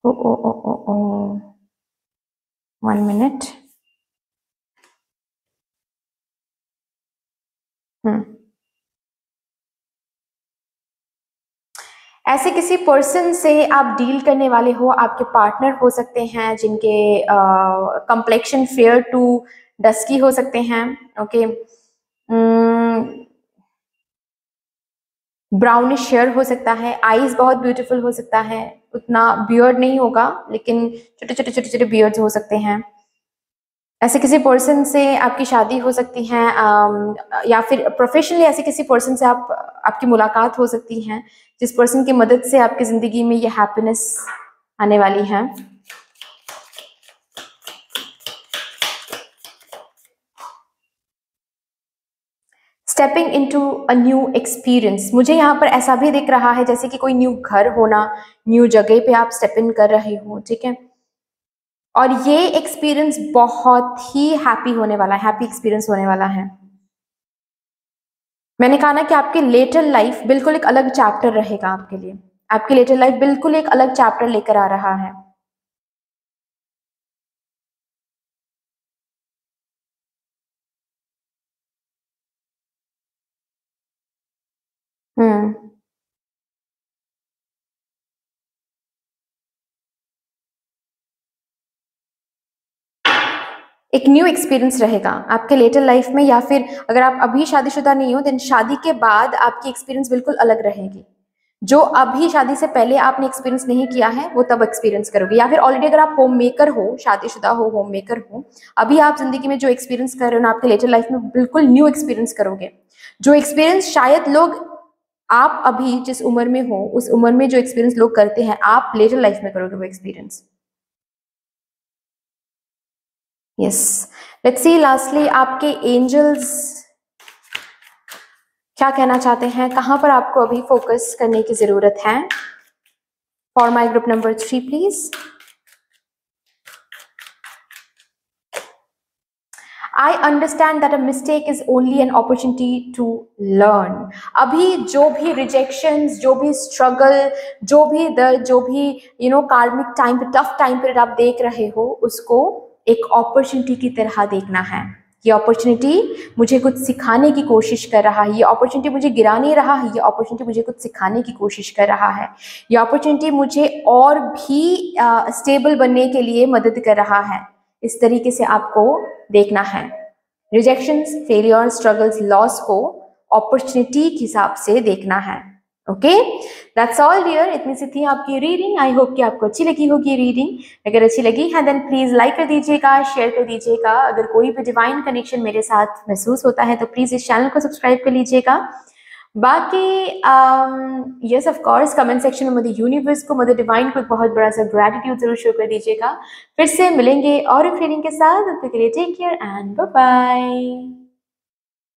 ओ ओ ओ ओ ओ 1 मिनट। ऐसे किसी पर्सन से आप डील करने वाले हो, आपके पार्टनर हो सकते हैं जिनके कंप्लेक्शन फेयर टू डस्की हो सकते हैं। ओके, ब्राउनिश हेयर हो सकता है, आईज बहुत ब्यूटीफुल हो सकता है, उतना बियर्ड नहीं होगा लेकिन छोटे छोटे छोटे छोटे बियर्ड्स हो सकते हैं। ऐसे किसी पर्सन से आपकी शादी हो सकती है, या फिर प्रोफेशनली ऐसे किसी पर्सन से आपकी मुलाकात हो सकती है जिस पर्सन की मदद से आपकी जिंदगी में ये हैप्पीनेस आने वाली है। Stepping into a new experience, मुझे यहाँ पर ऐसा भी दिख रहा है जैसे कि कोई न्यू घर होना, न्यू जगह पे आप स्टेप इन कर रहे हो, ठीक है। और ये एक्सपीरियंस बहुत ही हैप्पी होने वाला है, हैप्पी एक्सपीरियंस होने वाला है। मैंने कहा ना कि आपकी लेटर लाइफ बिल्कुल एक अलग चैप्टर रहेगा आपके लिए, आपकी लेटर लाइफ बिल्कुल एक अलग चैप्टर लेकर आ रहा है। एक न्यू एक्सपीरियंस रहेगा आपके लेटर लाइफ में, या फिर अगर आप अभी शादीशुदा नहीं हो देन शादी के बाद आपकी एक्सपीरियंस बिल्कुल अलग रहेगी। जो अभी शादी से पहले आपने एक्सपीरियंस नहीं किया है वो तब एक्सपीरियंस करोगे, या फिर ऑलरेडी अगर आप होम मेकर हो, शादीशुदा हो, होम मेकर हो, अभी आप जिंदगी में जो एक्सपीरियंस कर रहे हो ना, आपके लेटर लाइफ में बिल्कुल न्यू एक्सपीरियंस करोगे। जो एक्सपीरियंस शायद लोग, आप अभी जिस उम्र में हो उस उम्र में जो एक्सपीरियंस लोग करते हैं, आप लेटर लाइफ में करोगे वो experience. Yes, let's see lastly आपके एंजल्स क्या कहना चाहते हैं, कहां पर आपको अभी फोकस करने की जरूरत है। For my group number 3 please. I understand that a mistake is only an opportunity to learn। अभी जो भी rejections, जो भी struggle, जो भी दर्द, जो भी कार्मिक टाइम पे, टफ टाइम पीरियड आप देख रहे हो, उसको एक अपॉर्चुनिटी की तरह देखना है। ये अपॉर्चुनिटी मुझे कुछ सिखाने की कोशिश कर रहा है, ये अपॉर्चुनिटी मुझे गिरा नहीं रहा है, ये अपॉर्चुनिटी मुझे कुछ सिखाने की कोशिश कर रहा है, ये अपॉर्चुनिटी मुझे और भी स्टेबल बनने के लिए मदद कर रहा है। इस तरीके से आपको देखना है रिजेक्शंस, फेलियर, स्ट्रगल्स, लॉस को अपॉर्चुनिटी के हिसाब से देखना है। Okay, that's all dear. इतनी सी थी आपकी रीडिंग। आई होप कि आपको अच्छी लगी होगी रीडिंग। अगर अच्छी लगी है देन प्लीज लाइक कर दीजिएगा, शेयर कर दीजिएगा। अगर कोई भी डिवाइन कनेक्शन मेरे साथ महसूस होता है तो प्लीज इस चैनल को सब्सक्राइब कर लीजिएगा। बाकी yes of course comment section में मदर यूनिवर्स को, मदर डिवाइन को एक बहुत बड़ा सा ग्रैटिट्यूड जरूर शो कर दीजिएगा। फिर से मिलेंगे और एक रीडिंग के साथ। Take care and bye bye.